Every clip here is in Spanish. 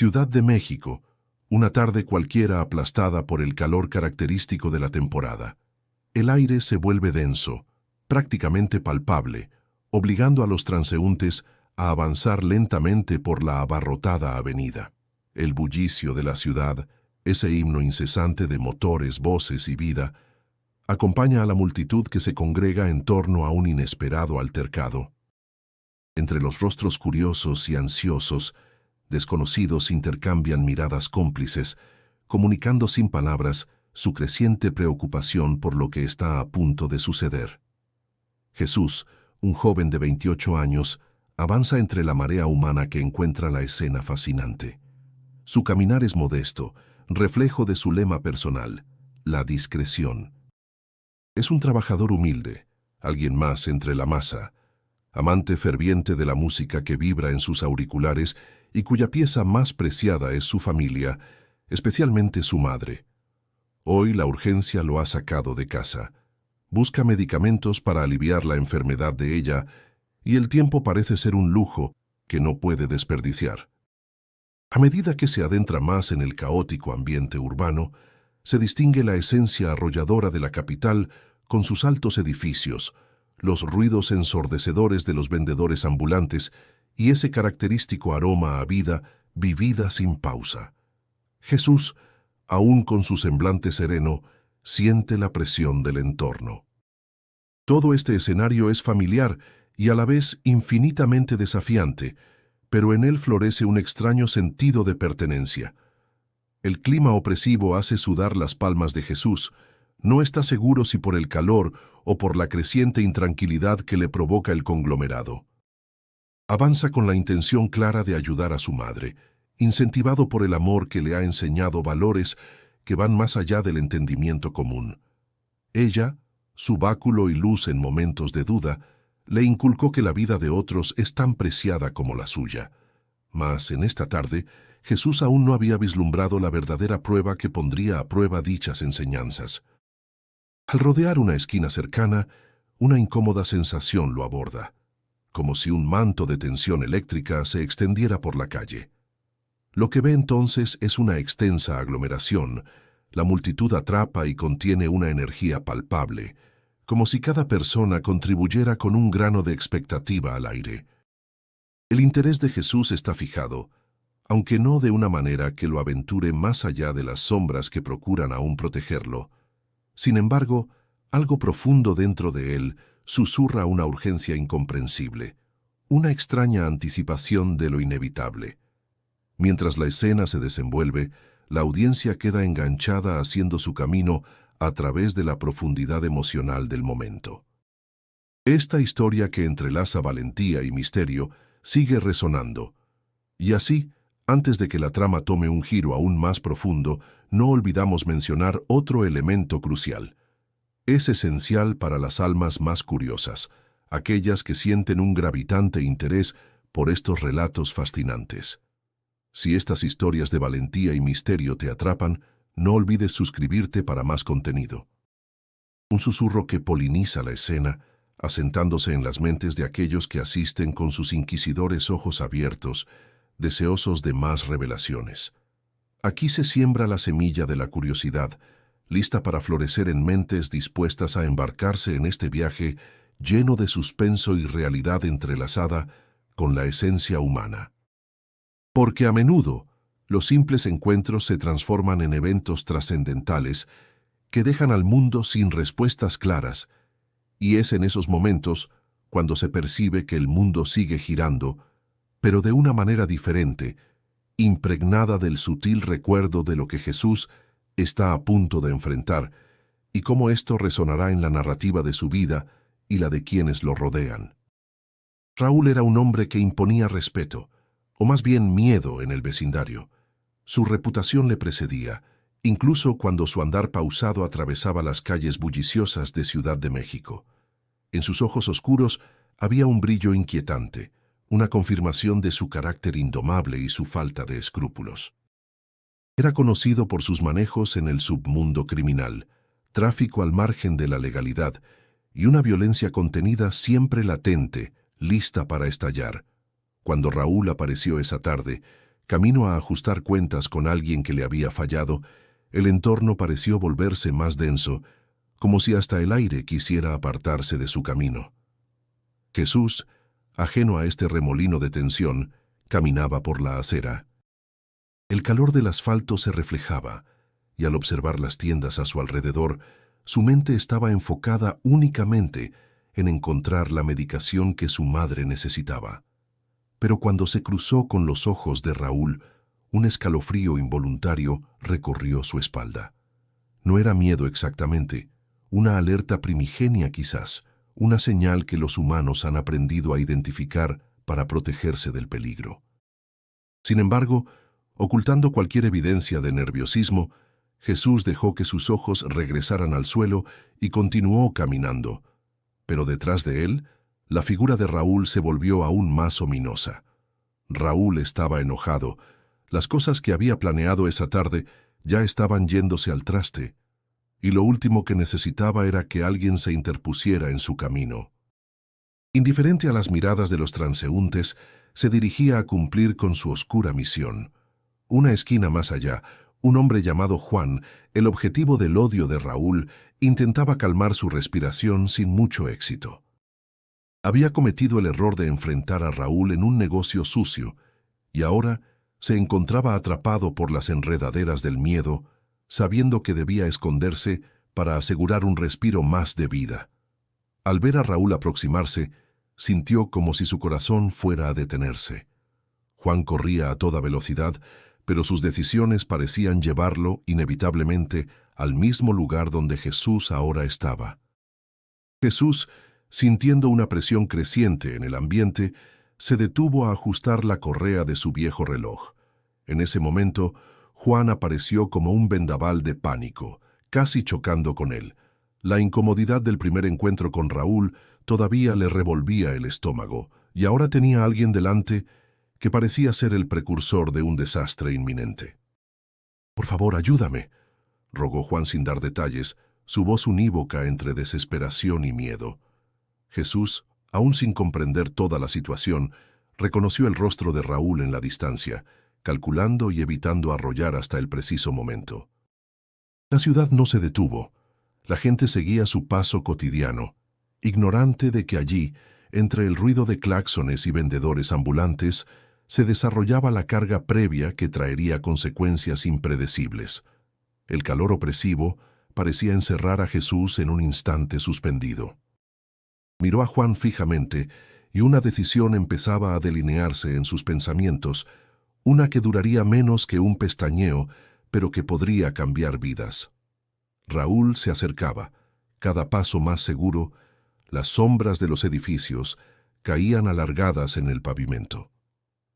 Ciudad de México, una tarde cualquiera aplastada por el calor característico de la temporada. El aire se vuelve denso, prácticamente palpable, obligando a los transeúntes a avanzar lentamente por la abarrotada avenida. El bullicio de la ciudad, ese himno incesante de motores, voces y vida, acompaña a la multitud que se congrega en torno a un inesperado altercado. Entre los rostros curiosos y ansiosos, desconocidos intercambian miradas cómplices, comunicando sin palabras su creciente preocupación por lo que está a punto de suceder. Jesús, un joven de 28 años, avanza entre la marea humana que encuentra la escena fascinante. Su caminar es modesto, reflejo de su lema personal, la discreción. Es un trabajador humilde, alguien más entre la masa, amante ferviente de la música que vibra en sus auriculares y cuya pieza más preciada es su familia, especialmente su madre. Hoy la urgencia lo ha sacado de casa. Busca medicamentos para aliviar la enfermedad de ella y el tiempo parece ser un lujo que no puede desperdiciar. A medida que se adentra más en el caótico ambiente urbano, se distingue la esencia arrolladora de la capital con sus altos edificios, los ruidos ensordecedores de los vendedores ambulantes y ese característico aroma a vida vivida sin pausa. Jesús, aún con su semblante sereno, siente la presión del entorno. Todo este escenario es familiar y a la vez infinitamente desafiante, pero en él florece un extraño sentido de pertenencia. El clima opresivo hace sudar las palmas de Jesús. No está seguro si por el calor o por la creciente intranquilidad que le provoca el conglomerado. Avanza con la intención clara de ayudar a su madre, incentivado por el amor que le ha enseñado valores que van más allá del entendimiento común. Ella, su báculo y luz en momentos de duda, le inculcó que la vida de otros es tan preciada como la suya. Mas en esta tarde, Jesús aún no había vislumbrado la verdadera prueba que pondría a prueba dichas enseñanzas. Al rodear una esquina cercana, una incómoda sensación lo aborda, como si un manto de tensión eléctrica se extendiera por la calle. Lo que ve entonces es una extensa aglomeración. La multitud atrapa y contiene una energía palpable, como si cada persona contribuyera con un grano de expectativa al aire. El interés de Jesús está fijado, aunque no de una manera que lo aventure más allá de las sombras que procuran aún protegerlo. Sin embargo, algo profundo dentro de él susurra una urgencia incomprensible, una extraña anticipación de lo inevitable. Mientras la escena se desenvuelve, la audiencia queda enganchada haciendo su camino a través de la profundidad emocional del momento. Esta historia que entrelaza valentía y misterio sigue resonando. Y así, antes de que la trama tome un giro aún más profundo, no olvidamos mencionar otro elemento crucial. Es esencial para las almas más curiosas, aquellas que sienten un gravitante interés por estos relatos fascinantes. Si estas historias de valentía y misterio te atrapan, no olvides suscribirte para más contenido. Un susurro que poliniza la escena, asentándose en las mentes de aquellos que asisten con sus inquisidores ojos abiertos, deseosos de más revelaciones. Aquí se siembra la semilla de la curiosidad, lista para florecer en mentes dispuestas a embarcarse en este viaje lleno de suspenso y realidad entrelazada con la esencia humana. Porque a menudo, los simples encuentros se transforman en eventos trascendentales que dejan al mundo sin respuestas claras, y es en esos momentos cuando se percibe que el mundo sigue girando, pero de una manera diferente, impregnada del sutil recuerdo de lo que Jesús está a punto de enfrentar, y cómo esto resonará en la narrativa de su vida y la de quienes lo rodean. Raúl era un hombre que imponía respeto, o más bien miedo en el vecindario. Su reputación le precedía, incluso cuando su andar pausado atravesaba las calles bulliciosas de Ciudad de México. En sus ojos oscuros había un brillo inquietante, una confirmación de su carácter indomable y su falta de escrúpulos. Era conocido por sus manejos en el submundo criminal, tráfico al margen de la legalidad y una violencia contenida siempre latente, lista para estallar. Cuando Raúl apareció esa tarde, Camino a ajustar cuentas con alguien que le había fallado, el entorno pareció volverse más denso, como si hasta el aire quisiera apartarse de su camino. Jesús, ajeno a este remolino de tensión, caminaba por la acera. El calor del asfalto se reflejaba, y al observar las tiendas a su alrededor, su mente estaba enfocada únicamente en encontrar la medicación que su madre necesitaba. Pero cuando se cruzó con los ojos de Raúl, un escalofrío involuntario recorrió su espalda. No era miedo exactamente, una alerta primigenia quizás, una señal que los humanos han aprendido a identificar para protegerse del peligro. Sin embargo, ocultando cualquier evidencia de nerviosismo, Jesús dejó que sus ojos regresaran al suelo y continuó caminando. Pero detrás de él, la figura de Raúl se volvió aún más ominosa. Raúl estaba enojado. Las cosas que había planeado esa tarde ya estaban yéndose al traste, y lo último que necesitaba era que alguien se interpusiera en su camino. Indiferente a las miradas de los transeúntes, se dirigía a cumplir con su oscura misión. Una esquina más allá, un hombre llamado Juan, el objetivo del odio de Raúl, intentaba calmar su respiración sin mucho éxito. Había cometido el error de enfrentar a Raúl en un negocio sucio, y ahora se encontraba atrapado por las enredaderas del miedo, sabiendo que debía esconderse para asegurar un respiro más de vida. Al ver a Raúl aproximarse, sintió como si su corazón fuera a detenerse. Juan corría a toda velocidad, pero sus decisiones parecían llevarlo, inevitablemente, al mismo lugar donde Jesús ahora estaba. Jesús, sintiendo una presión creciente en el ambiente, se detuvo a ajustar la correa de su viejo reloj. En ese momento, Juan apareció como un vendaval de pánico, casi chocando con él. La incomodidad del primer encuentro con Raúl todavía le revolvía el estómago, y ahora tenía a alguien delante que parecía ser el precursor de un desastre inminente. «Por favor, ayúdame», rogó Juan sin dar detalles, su voz unívoca entre desesperación y miedo. Jesús, aún sin comprender toda la situación, reconoció el rostro de Raúl en la distancia, calculando y evitando arrollar hasta el preciso momento. La ciudad no se detuvo. La gente seguía su paso cotidiano, ignorante de que allí, entre el ruido de claxones y vendedores ambulantes, se desarrollaba la carga previa que traería consecuencias impredecibles. El calor opresivo parecía encerrar a Jesús en un instante suspendido. Miró a Juan fijamente y una decisión empezaba a delinearse en sus pensamientos, una que duraría menos que un pestañeo, pero que podría cambiar vidas. Raúl se acercaba, cada paso más seguro, las sombras de los edificios caían alargadas en el pavimento.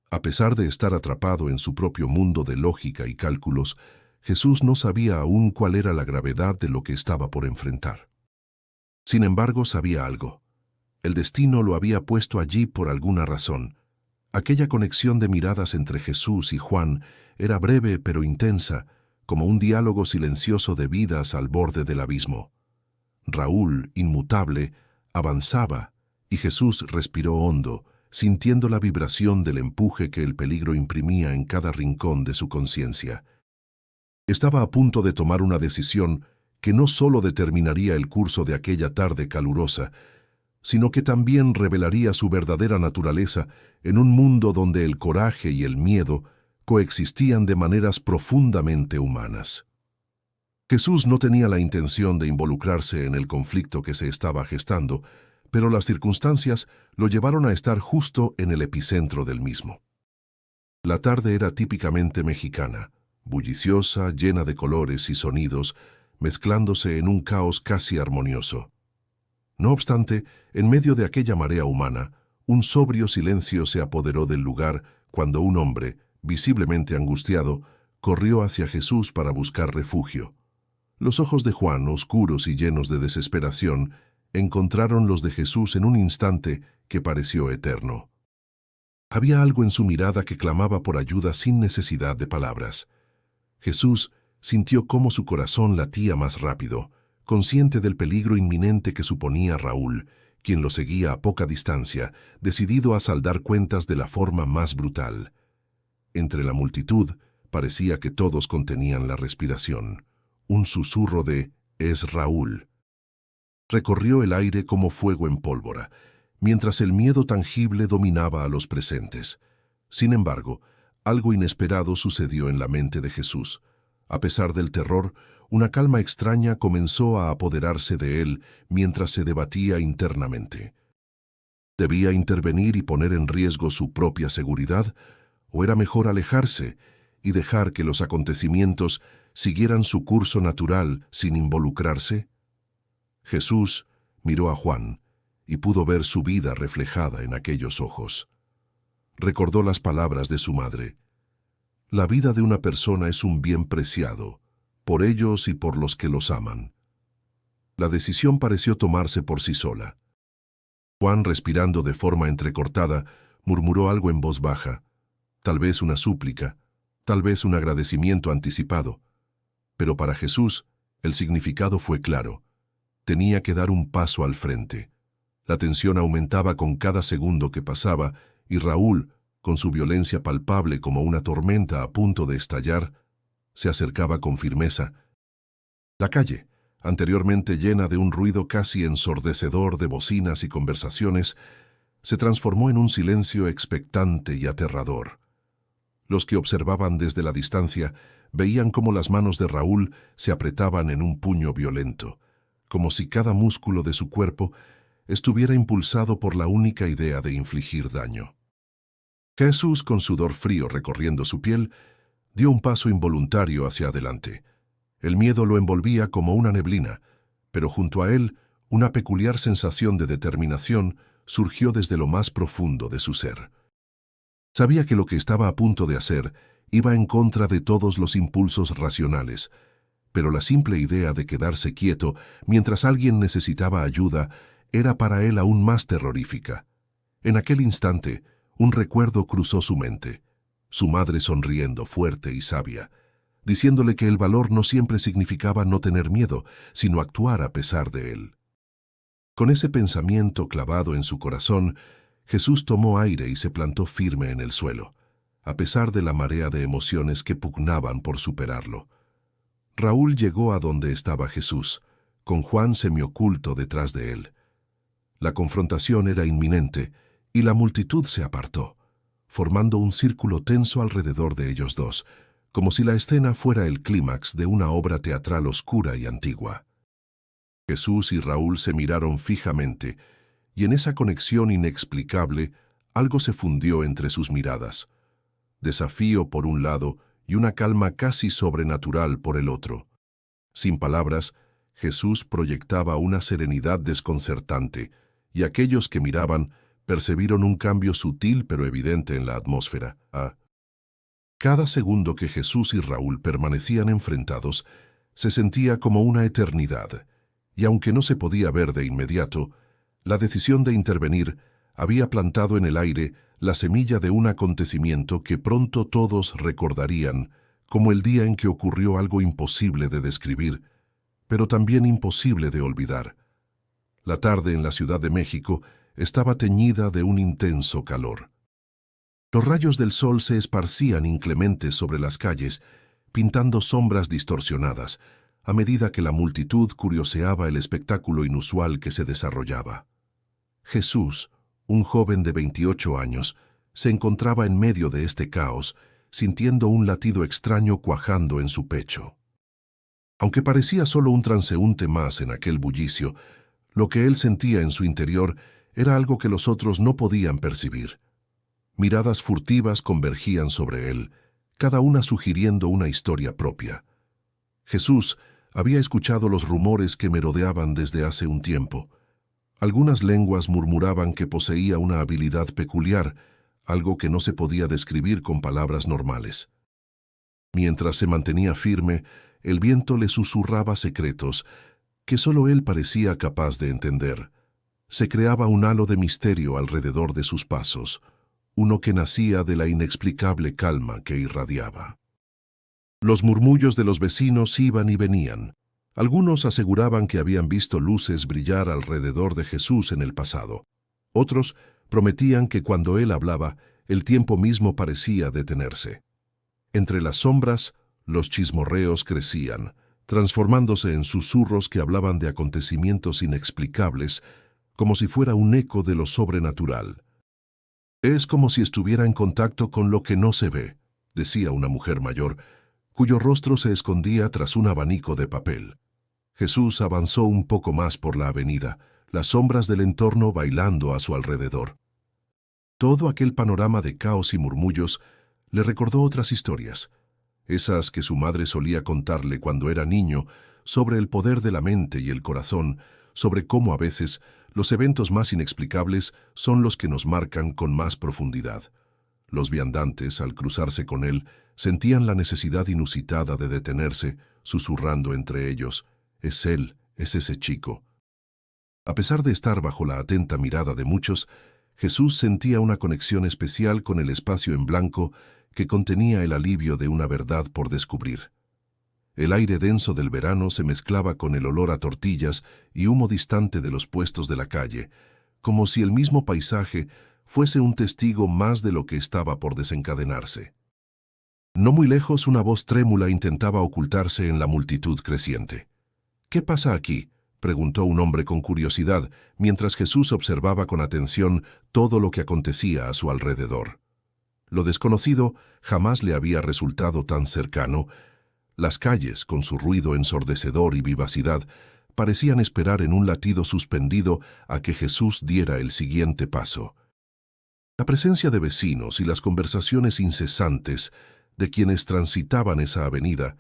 A pesar de estar atrapado en su propio mundo de lógica y cálculos, Jesús no sabía aún cuál era la gravedad de lo que estaba por enfrentar. Sin embargo, sabía algo. El destino lo había puesto allí por alguna razón. Aquella conexión de miradas entre Jesús y Juan era breve pero intensa, como un diálogo silencioso de vidas al borde del abismo. Raúl, inmutable, avanzaba, y Jesús respiró hondo, sintiendo la vibración del empuje que el peligro imprimía en cada rincón de su conciencia. Estaba a punto de tomar una decisión que no solo determinaría el curso de aquella tarde calurosa, sino que también revelaría su verdadera naturaleza en un mundo donde el coraje y el miedo coexistían de maneras profundamente humanas. Jesús no tenía la intención de involucrarse en el conflicto que se estaba gestando, pero las circunstancias lo llevaron a estar justo en el epicentro del mismo. La tarde era típicamente mexicana, bulliciosa, llena de colores y sonidos, mezclándose en un caos casi armonioso. No obstante, en medio de aquella marea humana, un sobrio silencio se apoderó del lugar cuando un hombre, visiblemente angustiado, corrió hacia Jesús para buscar refugio. Los ojos de Juan, oscuros y llenos de desesperación, encontraron los de Jesús en un instante que pareció eterno. Había algo en su mirada que clamaba por ayuda sin necesidad de palabras. Jesús sintió cómo su corazón latía más rápido, consciente del peligro inminente que suponía Raúl, quien lo seguía a poca distancia, decidido a saldar cuentas de la forma más brutal. Entre la multitud parecía que todos contenían la respiración. Un susurro de «Es Raúl» recorrió el aire como fuego en pólvora, mientras el miedo tangible dominaba a los presentes. Sin embargo, algo inesperado sucedió en la mente de Jesús. A pesar del terror, una calma extraña comenzó a apoderarse de él mientras se debatía internamente. ¿Debía intervenir y poner en riesgo su propia seguridad, o era mejor alejarse y dejar que los acontecimientos siguieran su curso natural sin involucrarse? Jesús miró a Juan y pudo ver su vida reflejada en aquellos ojos. Recordó las palabras de su madre. La vida de una persona es un bien preciado, por ellos y por los que los aman. La decisión pareció tomarse por sí sola. Juan, respirando de forma entrecortada, murmuró algo en voz baja, tal vez una súplica, tal vez un agradecimiento anticipado. Pero para Jesús, el significado fue claro. Tenía que dar un paso al frente. La tensión aumentaba con cada segundo que pasaba, y Raúl, con su violencia palpable como una tormenta a punto de estallar, se acercaba con firmeza. La calle, anteriormente llena de un ruido casi ensordecedor de bocinas y conversaciones, se transformó en un silencio expectante y aterrador. Los que observaban desde la distancia veían cómo las manos de Raúl se apretaban en un puño violento, como si cada músculo de su cuerpo estuviera impulsado por la única idea de infligir daño. Jesús, con sudor frío recorriendo su piel, dio un paso involuntario hacia adelante. El miedo lo envolvía como una neblina, pero junto a él, una peculiar sensación de determinación surgió desde lo más profundo de su ser. Sabía que lo que estaba a punto de hacer iba en contra de todos los impulsos racionales, pero la simple idea de quedarse quieto mientras alguien necesitaba ayuda era para él aún más terrorífica. En aquel instante, un recuerdo cruzó su mente, su madre sonriendo fuerte y sabia, diciéndole que el valor no siempre significaba no tener miedo, sino actuar a pesar de él. Con ese pensamiento clavado en su corazón, Jesús tomó aire y se plantó firme en el suelo, a pesar de la marea de emociones que pugnaban por superarlo. Raúl llegó a donde estaba Jesús, con Juan semioculto detrás de él. La confrontación era inminente, y la multitud se apartó, formando un círculo tenso alrededor de ellos dos, como si la escena fuera el clímax de una obra teatral oscura y antigua. Jesús y Raúl se miraron fijamente, y en esa conexión inexplicable, algo se fundió entre sus miradas. Desafío por un lado y una calma casi sobrenatural por el otro. Sin palabras, Jesús proyectaba una serenidad desconcertante, y aquellos que miraban percibieron un cambio sutil pero evidente en la atmósfera. Cada segundo que Jesús y Raúl permanecían enfrentados, se sentía como una eternidad, y aunque no se podía ver de inmediato, la decisión de intervenir había plantado en el aire la semilla de un acontecimiento que pronto todos recordarían como el día en que ocurrió algo imposible de describir, pero también imposible de olvidar. La tarde en la Ciudad de México estaba teñida de un intenso calor. Los rayos del sol se esparcían inclementes sobre las calles, pintando sombras distorsionadas, a medida que la multitud curioseaba el espectáculo inusual que se desarrollaba. Jesús, un joven de 28 años, se encontraba en medio de este caos, sintiendo un latido extraño cuajando en su pecho. Aunque parecía solo un transeúnte más en aquel bullicio, lo que él sentía en su interior era algo que los otros no podían percibir. Miradas furtivas convergían sobre él, cada una sugiriendo una historia propia. Jesús había escuchado los rumores que merodeaban desde hace un tiempo. Algunas lenguas murmuraban que poseía una habilidad peculiar, algo que no se podía describir con palabras normales. Mientras se mantenía firme, el viento le susurraba secretos que solo él parecía capaz de entender. Se creaba un halo de misterio alrededor de sus pasos, uno que nacía de la inexplicable calma que irradiaba. Los murmullos de los vecinos iban y venían. Algunos aseguraban que habían visto luces brillar alrededor de Jesús en el pasado. Otros prometían que cuando él hablaba, el tiempo mismo parecía detenerse. Entre las sombras, los chismorreos crecían, transformándose en susurros que hablaban de acontecimientos inexplicables, como si fuera un eco de lo sobrenatural. «Es como si estuviera en contacto con lo que no se ve», decía una mujer mayor, cuyo rostro se escondía tras un abanico de papel. Jesús avanzó un poco más por la avenida, las sombras del entorno bailando a su alrededor. Todo aquel panorama de caos y murmullos le recordó otras historias, esas que su madre solía contarle cuando era niño, sobre el poder de la mente y el corazón, sobre cómo a veces los eventos más inexplicables son los que nos marcan con más profundidad. Los viandantes, al cruzarse con él, sentían la necesidad inusitada de detenerse, susurrando entre ellos: «Es él, es ese chico». A pesar de estar bajo la atenta mirada de muchos, Jesús sentía una conexión especial con el espacio en blanco que contenía el alivio de una verdad por descubrir. El aire denso del verano se mezclaba con el olor a tortillas y humo distante de los puestos de la calle, como si el mismo paisaje fuese un testigo más de lo que estaba por desencadenarse. No muy lejos, una voz trémula intentaba ocultarse en la multitud creciente. «¿Qué pasa aquí?», preguntó un hombre con curiosidad, mientras Jesús observaba con atención todo lo que acontecía a su alrededor. Lo desconocido jamás le había resultado tan cercano. Las calles, con su ruido ensordecedor y vivacidad, parecían esperar en un latido suspendido a que Jesús diera el siguiente paso. La presencia de vecinos y las conversaciones incesantes de quienes transitaban esa avenida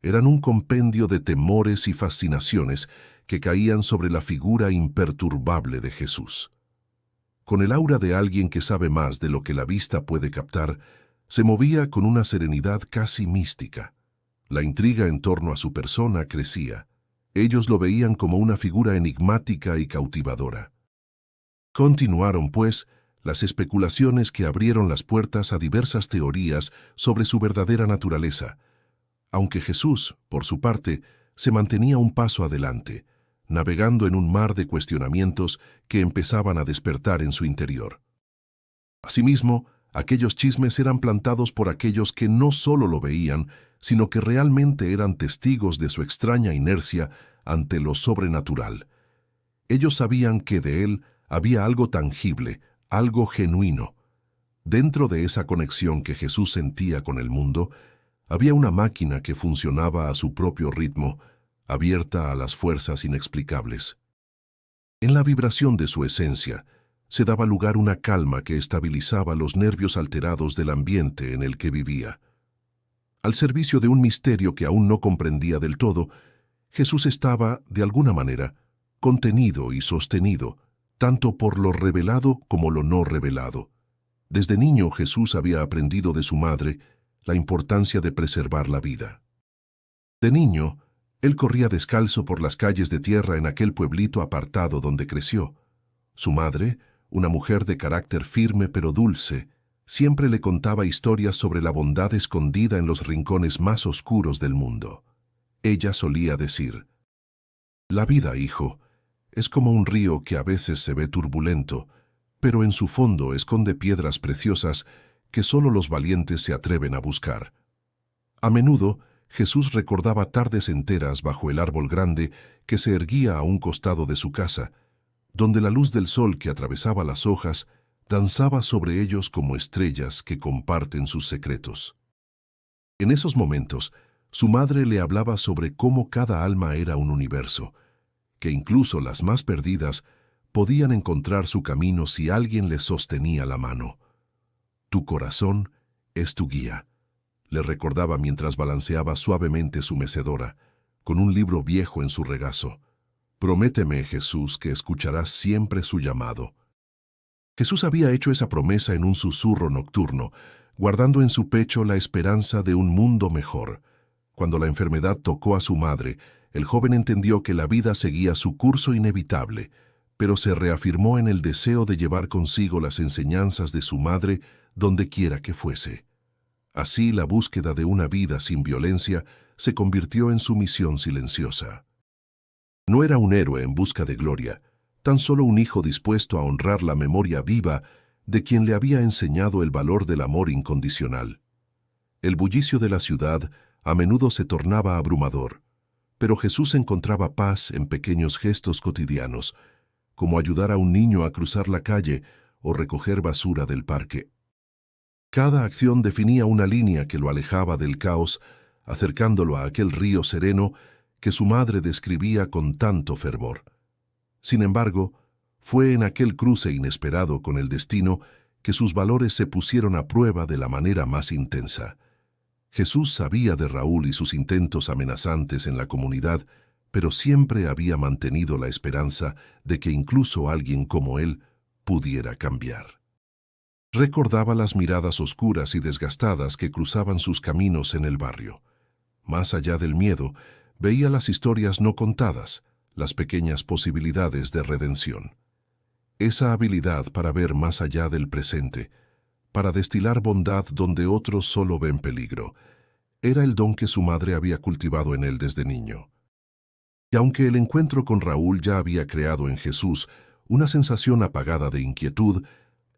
eran un compendio de temores y fascinaciones que caían sobre la figura imperturbable de Jesús. Con el aura de alguien que sabe más de lo que la vista puede captar, se movía con una serenidad casi mística. La intriga en torno a su persona crecía. Ellos lo veían como una figura enigmática y cautivadora. Continuaron, pues, las especulaciones que abrieron las puertas a diversas teorías sobre su verdadera naturaleza, aunque Jesús, por su parte, se mantenía un paso adelante, navegando en un mar de cuestionamientos que empezaban a despertar en su interior. Asimismo, aquellos chismes eran plantados por aquellos que no solo lo veían, sino que realmente eran testigos de su extraña inercia ante lo sobrenatural. Ellos sabían que de él había algo tangible, algo genuino. Dentro de esa conexión que Jesús sentía con el mundo, había una máquina que funcionaba a su propio ritmo, abierta a las fuerzas inexplicables. En la vibración de su esencia, se daba lugar una calma que estabilizaba los nervios alterados del ambiente en el que vivía. Al servicio de un misterio que aún no comprendía del todo, Jesús estaba, de alguna manera, contenido y sostenido, tanto por lo revelado como lo no revelado. Desde niño Jesús había aprendido de su madre la importancia de preservar la vida. De niño, él corría descalzo por las calles de tierra en aquel pueblito apartado donde creció. Su madre, una mujer de carácter firme pero dulce, siempre le contaba historias sobre la bondad escondida en los rincones más oscuros del mundo. Ella solía decir: «La vida, hijo, es como un río que a veces se ve turbulento, pero en su fondo esconde piedras preciosas que solo los valientes se atreven a buscar». A menudo, Jesús recordaba tardes enteras bajo el árbol grande que se erguía a un costado de su casa, donde la luz del sol que atravesaba las hojas danzaba sobre ellos como estrellas que comparten sus secretos. En esos momentos, su madre le hablaba sobre cómo cada alma era un universo, que incluso las más perdidas podían encontrar su camino si alguien les sostenía la mano. «Tu corazón es tu guía», le recordaba mientras balanceaba suavemente su mecedora, con un libro viejo en su regazo. «Prométeme, Jesús, que escucharás siempre su llamado». Jesús había hecho esa promesa en un susurro nocturno, guardando en su pecho la esperanza de un mundo mejor. Cuando la enfermedad tocó a su madre, el joven entendió que la vida seguía su curso inevitable, pero se reafirmó en el deseo de llevar consigo las enseñanzas de su madre donde quiera que fuese. Así, la búsqueda de una vida sin violencia se convirtió en su misión silenciosa. No era un héroe en busca de gloria, tan solo un hijo dispuesto a honrar la memoria viva de quien le había enseñado el valor del amor incondicional. El bullicio de la ciudad a menudo se tornaba abrumador, pero Jesús encontraba paz en pequeños gestos cotidianos, como ayudar a un niño a cruzar la calle o recoger basura del parque. Cada acción definía una línea que lo alejaba del caos, acercándolo a aquel río sereno que su madre describía con tanto fervor. Sin embargo, fue en aquel cruce inesperado con el destino que sus valores se pusieron a prueba de la manera más intensa. Jesús sabía de Raúl y sus intentos amenazantes en la comunidad, pero siempre había mantenido la esperanza de que incluso alguien como él pudiera cambiar. Recordaba las miradas oscuras y desgastadas que cruzaban sus caminos en el barrio. Más allá del miedo, veía las historias no contadas, las pequeñas posibilidades de redención. Esa habilidad para ver más allá del presente, para destilar bondad donde otros solo ven peligro, era el don que su madre había cultivado en él desde niño. Y aunque el encuentro con Raúl ya había creado en Jesús una sensación apagada de inquietud,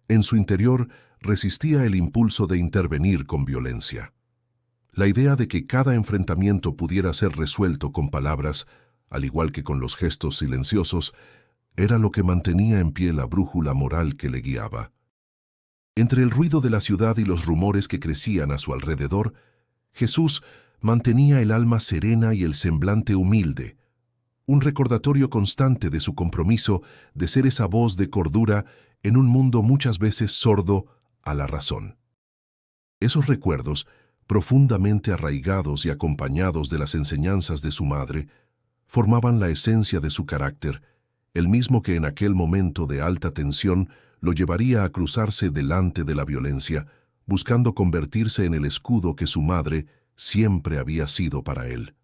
en su interior resistía el impulso de intervenir con violencia. La idea de que cada enfrentamiento pudiera ser resuelto con palabras, al igual que con los gestos silenciosos, era lo que mantenía en pie la brújula moral que le guiaba. Entre el ruido de la ciudad y los rumores que crecían a su alrededor, Jesús mantenía el alma serena y el semblante humilde, un recordatorio constante de su compromiso de ser esa voz de cordura en un mundo muchas veces sordo a la razón. Esos recuerdos, profundamente arraigados y acompañados de las enseñanzas de su madre, formaban la esencia de su carácter, el mismo que en aquel momento de alta tensión lo llevaría a cruzarse delante de la violencia, buscando convertirse en el escudo que su madre siempre había sido para él.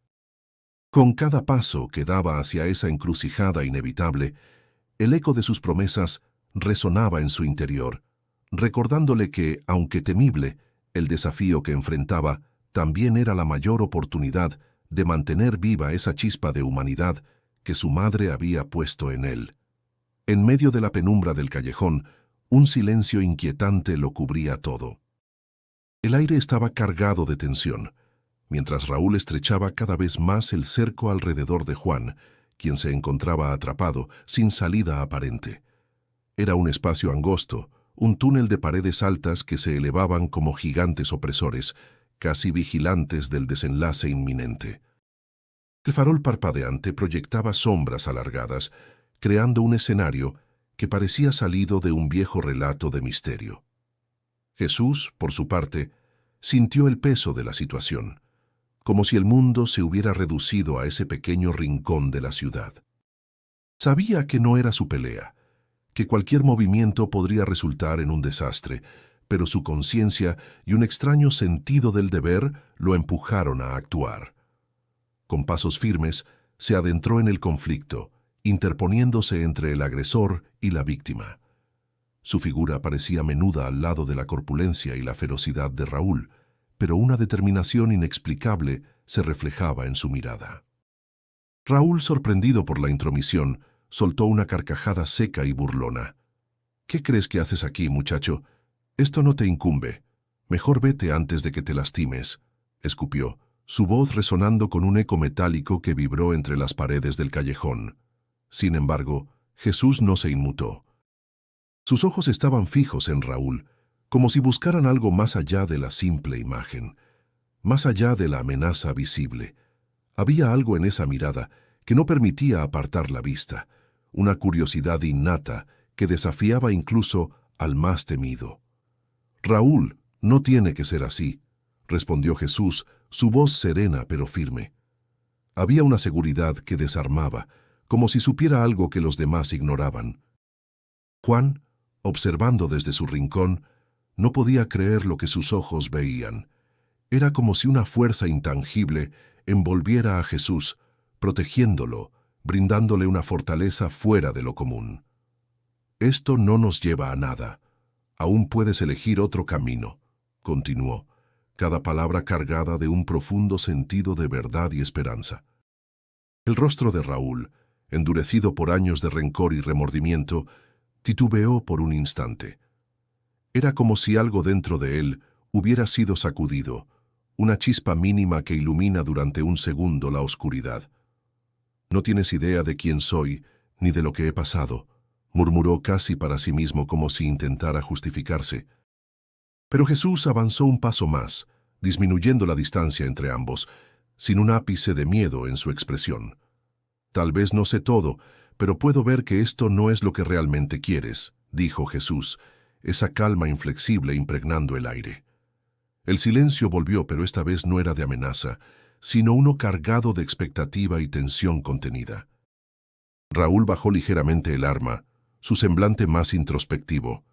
Con cada paso que daba hacia esa encrucijada inevitable, el eco de sus promesas resonaba en su interior, recordándole que, aunque temible, el desafío que enfrentaba también era la mayor oportunidad de mantener viva esa chispa de humanidad que su madre había puesto en él. En medio de la penumbra del callejón, un silencio inquietante lo cubría todo. El aire estaba cargado de tensión, mientras Raúl estrechaba cada vez más el cerco alrededor de Juan, quien se encontraba atrapado, sin salida aparente. Era un espacio angosto, un túnel de paredes altas que se elevaban como gigantes opresores, casi vigilantes del desenlace inminente. El farol parpadeante proyectaba sombras alargadas, creando un escenario que parecía salido de un viejo relato de misterio. Jesús, por su parte, sintió el peso de la situación, como si el mundo se hubiera reducido a ese pequeño rincón de la ciudad. Sabía que no era su pelea, que cualquier movimiento podría resultar en un desastre, pero su conciencia y un extraño sentido del deber lo empujaron a actuar. Con pasos firmes, se adentró en el conflicto, interponiéndose entre el agresor y la víctima. Su figura parecía menuda al lado de la corpulencia y la ferocidad de Raúl, pero una determinación inexplicable se reflejaba en su mirada. Raúl, sorprendido por la intromisión, soltó una carcajada seca y burlona. «¿Qué crees que haces aquí, muchacho? Esto no te incumbe. Mejor vete antes de que te lastimes», escupió, su voz resonando con un eco metálico que vibró entre las paredes del callejón. Sin embargo, Jesús no se inmutó. Sus ojos estaban fijos en Raúl, como si buscaran algo más allá de la simple imagen, más allá de la amenaza visible. Había algo en esa mirada que no permitía apartar la vista, una curiosidad innata que desafiaba incluso al más temido. «Raúl, no tiene que ser así», respondió Jesús, su voz serena pero firme. Había una seguridad que desarmaba, como si supiera algo que los demás ignoraban. Juan, observando desde su rincón, no podía creer lo que sus ojos veían. Era como si una fuerza intangible envolviera a Jesús, protegiéndolo, brindándole una fortaleza fuera de lo común. «Esto no nos lleva a nada. Aún puedes elegir otro camino», continuó, cada palabra cargada de un profundo sentido de verdad y esperanza. El rostro de Raúl, endurecido por años de rencor y remordimiento, titubeó por un instante. Era como si algo dentro de él hubiera sido sacudido, una chispa mínima que ilumina durante un segundo la oscuridad. «No tienes idea de quién soy ni de lo que he pasado», murmuró casi para sí mismo como si intentara justificarse. Pero Jesús avanzó un paso más, disminuyendo la distancia entre ambos, sin un ápice de miedo en su expresión. «Tal vez no sé todo, pero puedo ver que esto no es lo que realmente quieres», dijo Jesús, esa calma inflexible impregnando el aire. El silencio volvió, pero esta vez no era de amenaza, sino uno cargado de expectativa y tensión contenida. Raúl bajó ligeramente el arma, su semblante más introspectivo.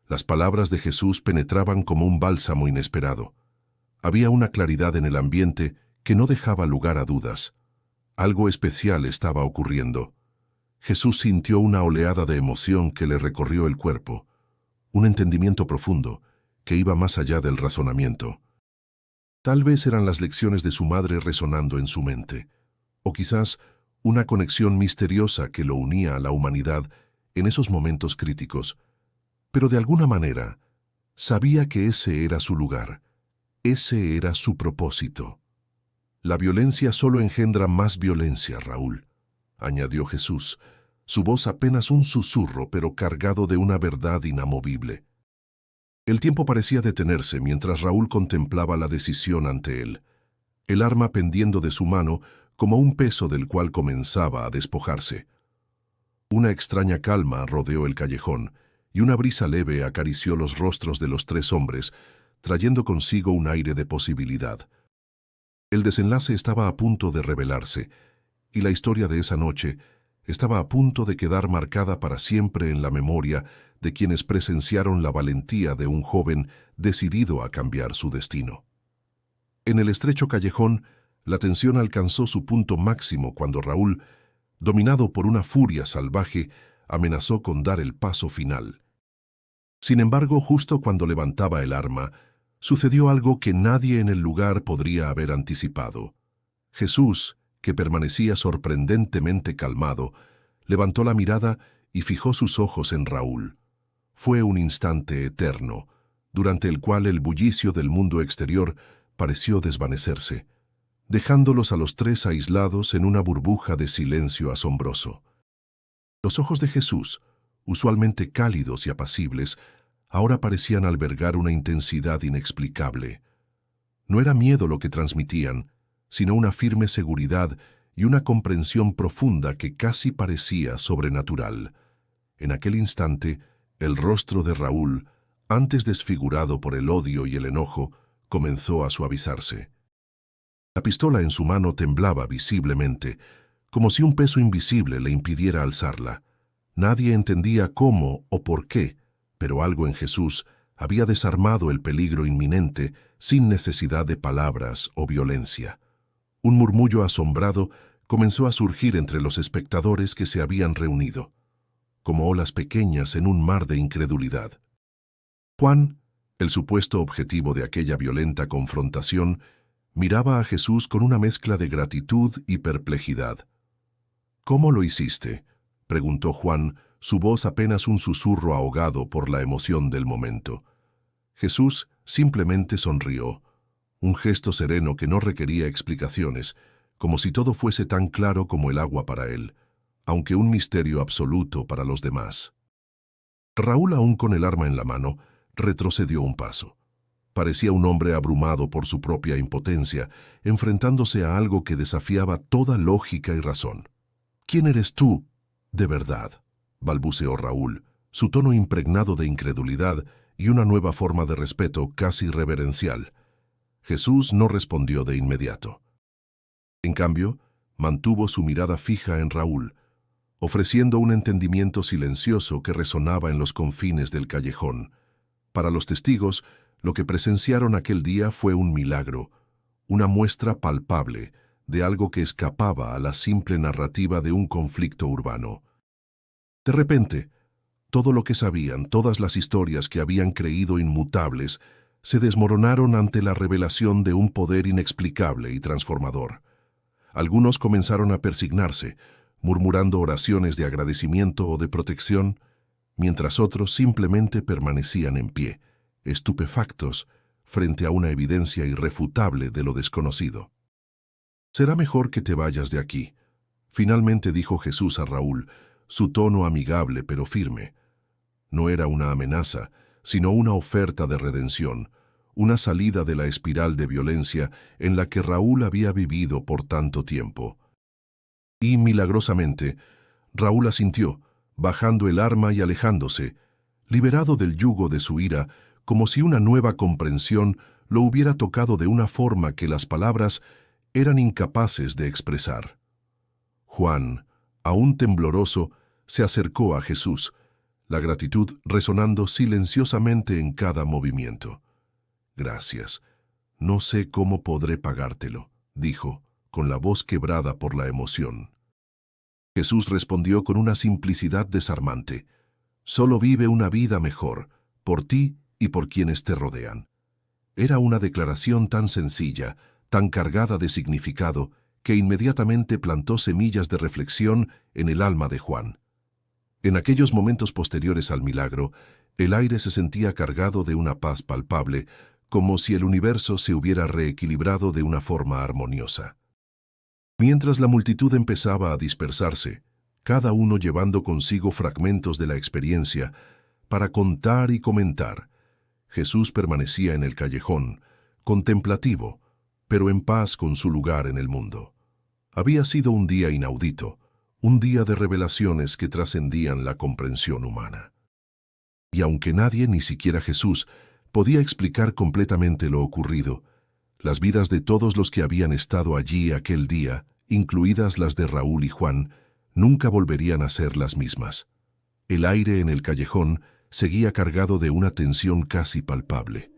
Las palabras de Jesús penetraban como un bálsamo inesperado. Había una claridad en el ambiente que no dejaba lugar a dudas. Algo especial estaba ocurriendo. Jesús sintió una oleada de emoción que le recorrió el cuerpo, un entendimiento profundo que iba más allá del razonamiento. Tal vez eran las lecciones de su madre resonando en su mente, o quizás una conexión misteriosa que lo unía a la humanidad en esos momentos críticos. Pero de alguna manera, sabía que ese era su lugar, ese era su propósito. «La violencia solo engendra más violencia, Raúl», añadió Jesús, su voz apenas un susurro pero cargado de una verdad inamovible. El tiempo parecía detenerse mientras Raúl contemplaba la decisión ante él, el arma pendiendo de su mano como un peso del cual comenzaba a despojarse. Una extraña calma rodeó el callejón y una brisa leve acarició los rostros de los tres hombres, trayendo consigo un aire de posibilidad. El desenlace estaba a punto de revelarse, y la historia de esa noche estaba a punto de quedar marcada para siempre en la memoria de quienes presenciaron la valentía de un joven decidido a cambiar su destino. En el estrecho callejón, la tensión alcanzó su punto máximo cuando Raúl, dominado por una furia salvaje, amenazó con dar el paso final. Sin embargo, justo cuando levantaba el arma, sucedió algo que nadie en el lugar podría haber anticipado. Jesús, que permanecía sorprendentemente calmado, levantó la mirada y fijó sus ojos en Raúl. Fue un instante eterno, durante el cual el bullicio del mundo exterior pareció desvanecerse, dejándolos a los tres aislados en una burbuja de silencio asombroso. Los ojos de Jesús, usualmente cálidos y apacibles, ahora parecían albergar una intensidad inexplicable. No era miedo lo que transmitían, sino una firme seguridad y una comprensión profunda que casi parecía sobrenatural. En aquel instante, el rostro de Raúl, antes desfigurado por el odio y el enojo, comenzó a suavizarse. La pistola en su mano temblaba visiblemente, como si un peso invisible le impidiera alzarla. Nadie entendía cómo o por qué, pero algo en Jesús había desarmado el peligro inminente sin necesidad de palabras o violencia. Un murmullo asombrado comenzó a surgir entre los espectadores que se habían reunido, como olas pequeñas en un mar de incredulidad. Juan, el supuesto objetivo de aquella violenta confrontación, miraba a Jesús con una mezcla de gratitud y perplejidad. «¿Cómo lo hiciste?», preguntó Juan, su voz apenas un susurro ahogado por la emoción del momento. Jesús simplemente sonrió, un gesto sereno que no requería explicaciones, como si todo fuese tan claro como el agua para él, aunque un misterio absoluto para los demás. Raúl, aún con el arma en la mano, retrocedió un paso. Parecía un hombre abrumado por su propia impotencia, enfrentándose a algo que desafiaba toda lógica y razón. «¿Quién eres tú, de verdad?», balbuceó Raúl, su tono impregnado de incredulidad y una nueva forma de respeto casi reverencial. Jesús no respondió de inmediato. En cambio, mantuvo su mirada fija en Raúl, ofreciendo un entendimiento silencioso que resonaba en los confines del callejón. Para los testigos, lo que presenciaron aquel día fue un milagro, una muestra palpable de algo que escapaba a la simple narrativa de un conflicto urbano. De repente, todo lo que sabían, todas las historias que habían creído inmutables, se desmoronaron ante la revelación de un poder inexplicable y transformador. Algunos comenzaron a persignarse, murmurando oraciones de agradecimiento o de protección, mientras otros simplemente permanecían en pie, estupefactos, frente a una evidencia irrefutable de lo desconocido. «Será mejor que te vayas de aquí», finalmente dijo Jesús a Raúl, su tono amigable pero firme. No era una amenaza, sino una oferta de redención, una salida de la espiral de violencia en la que Raúl había vivido por tanto tiempo. Y, milagrosamente, Raúl asintió, bajando el arma y alejándose, liberado del yugo de su ira, como si una nueva comprensión lo hubiera tocado de una forma que las palabras eran incapaces de expresar. Juan, aún tembloroso, se acercó a Jesús, la gratitud resonando silenciosamente en cada movimiento. «Gracias. No sé cómo podré pagártelo», dijo, con la voz quebrada por la emoción. Jesús respondió con una simplicidad desarmante. «Solo vive una vida mejor, por ti y por quienes te rodean». Era una declaración tan sencilla, tan cargada de significado, que inmediatamente plantó semillas de reflexión en el alma de Juan. En aquellos momentos posteriores al milagro, el aire se sentía cargado de una paz palpable, como si el universo se hubiera reequilibrado de una forma armoniosa. Mientras la multitud empezaba a dispersarse, cada uno llevando consigo fragmentos de la experiencia, para contar y comentar, Jesús permanecía en el callejón, contemplativo, pero en paz con su lugar en el mundo. Había sido un día inaudito, un día de revelaciones que trascendían la comprensión humana. Y aunque nadie, ni siquiera Jesús, podía explicar completamente lo ocurrido, las vidas de todos los que habían estado allí aquel día, incluidas las de Raúl y Juan, nunca volverían a ser las mismas. El aire en el callejón seguía cargado de una tensión casi palpable.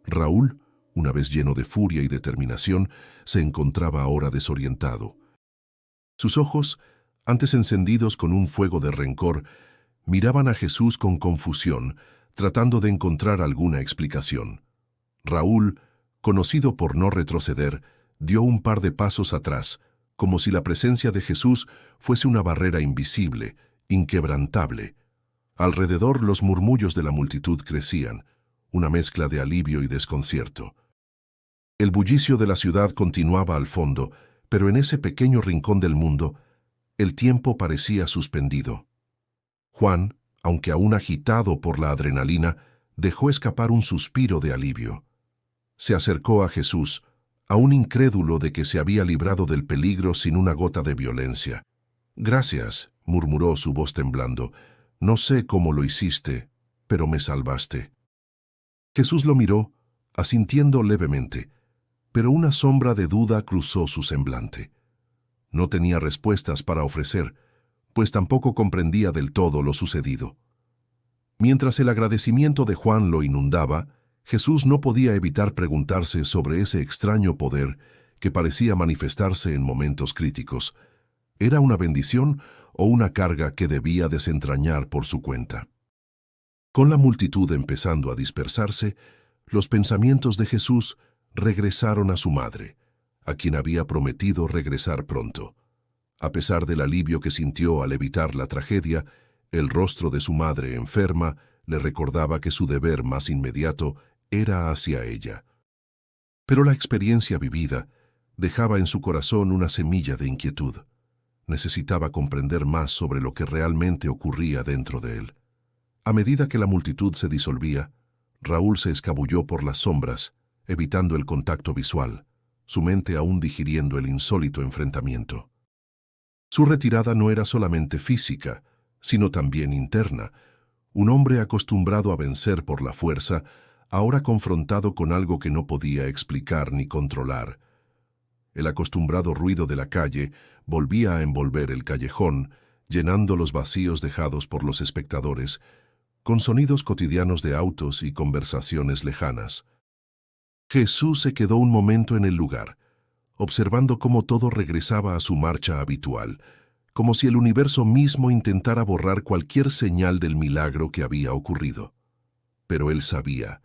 Raúl, una vez lleno de furia y determinación, se encontraba ahora desorientado. Sus ojos, antes encendidos con un fuego de rencor, miraban a Jesús con confusión, tratando de encontrar alguna explicación. Raúl, conocido por no retroceder, dio un par de pasos atrás, como si la presencia de Jesús fuese una barrera invisible, inquebrantable. Alrededor los murmullos de la multitud crecían, una mezcla de alivio y desconcierto. El bullicio de la ciudad continuaba al fondo, pero en ese pequeño rincón del mundo, el tiempo parecía suspendido. Juan, aunque aún agitado por la adrenalina, dejó escapar un suspiro de alivio. Se acercó a Jesús, aún incrédulo de que se había librado del peligro sin una gota de violencia. «Gracias», murmuró su voz temblando. «No sé cómo lo hiciste, pero me salvaste». Jesús lo miró, asintiendo levemente, pero una sombra de duda cruzó su semblante. No tenía respuestas para ofrecer, pues tampoco comprendía del todo lo sucedido. Mientras el agradecimiento de Juan lo inundaba, Jesús no podía evitar preguntarse sobre ese extraño poder que parecía manifestarse en momentos críticos. ¿Era una bendición o una carga que debía desentrañar por su cuenta? Con la multitud empezando a dispersarse, los pensamientos de Jesús regresaron a su madre, a quien había prometido regresar pronto. A pesar del alivio que sintió al evitar la tragedia, el rostro de su madre enferma le recordaba que su deber más inmediato era hacia ella. Pero la experiencia vivida dejaba en su corazón una semilla de inquietud. Necesitaba comprender más sobre lo que realmente ocurría dentro de él. A medida que la multitud se disolvía, Raúl se escabulló por las sombras, evitando el contacto visual, su mente aún digiriendo el insólito enfrentamiento. Su retirada no era solamente física, sino también interna. Un hombre acostumbrado a vencer por la fuerza, ahora confrontado con algo que no podía explicar ni controlar. El acostumbrado ruido de la calle volvía a envolver el callejón, llenando los vacíos dejados por los espectadores, con sonidos cotidianos de autos y conversaciones lejanas. Jesús se quedó un momento en el lugar, observando cómo todo regresaba a su marcha habitual, como si el universo mismo intentara borrar cualquier señal del milagro que había ocurrido. Pero él sabía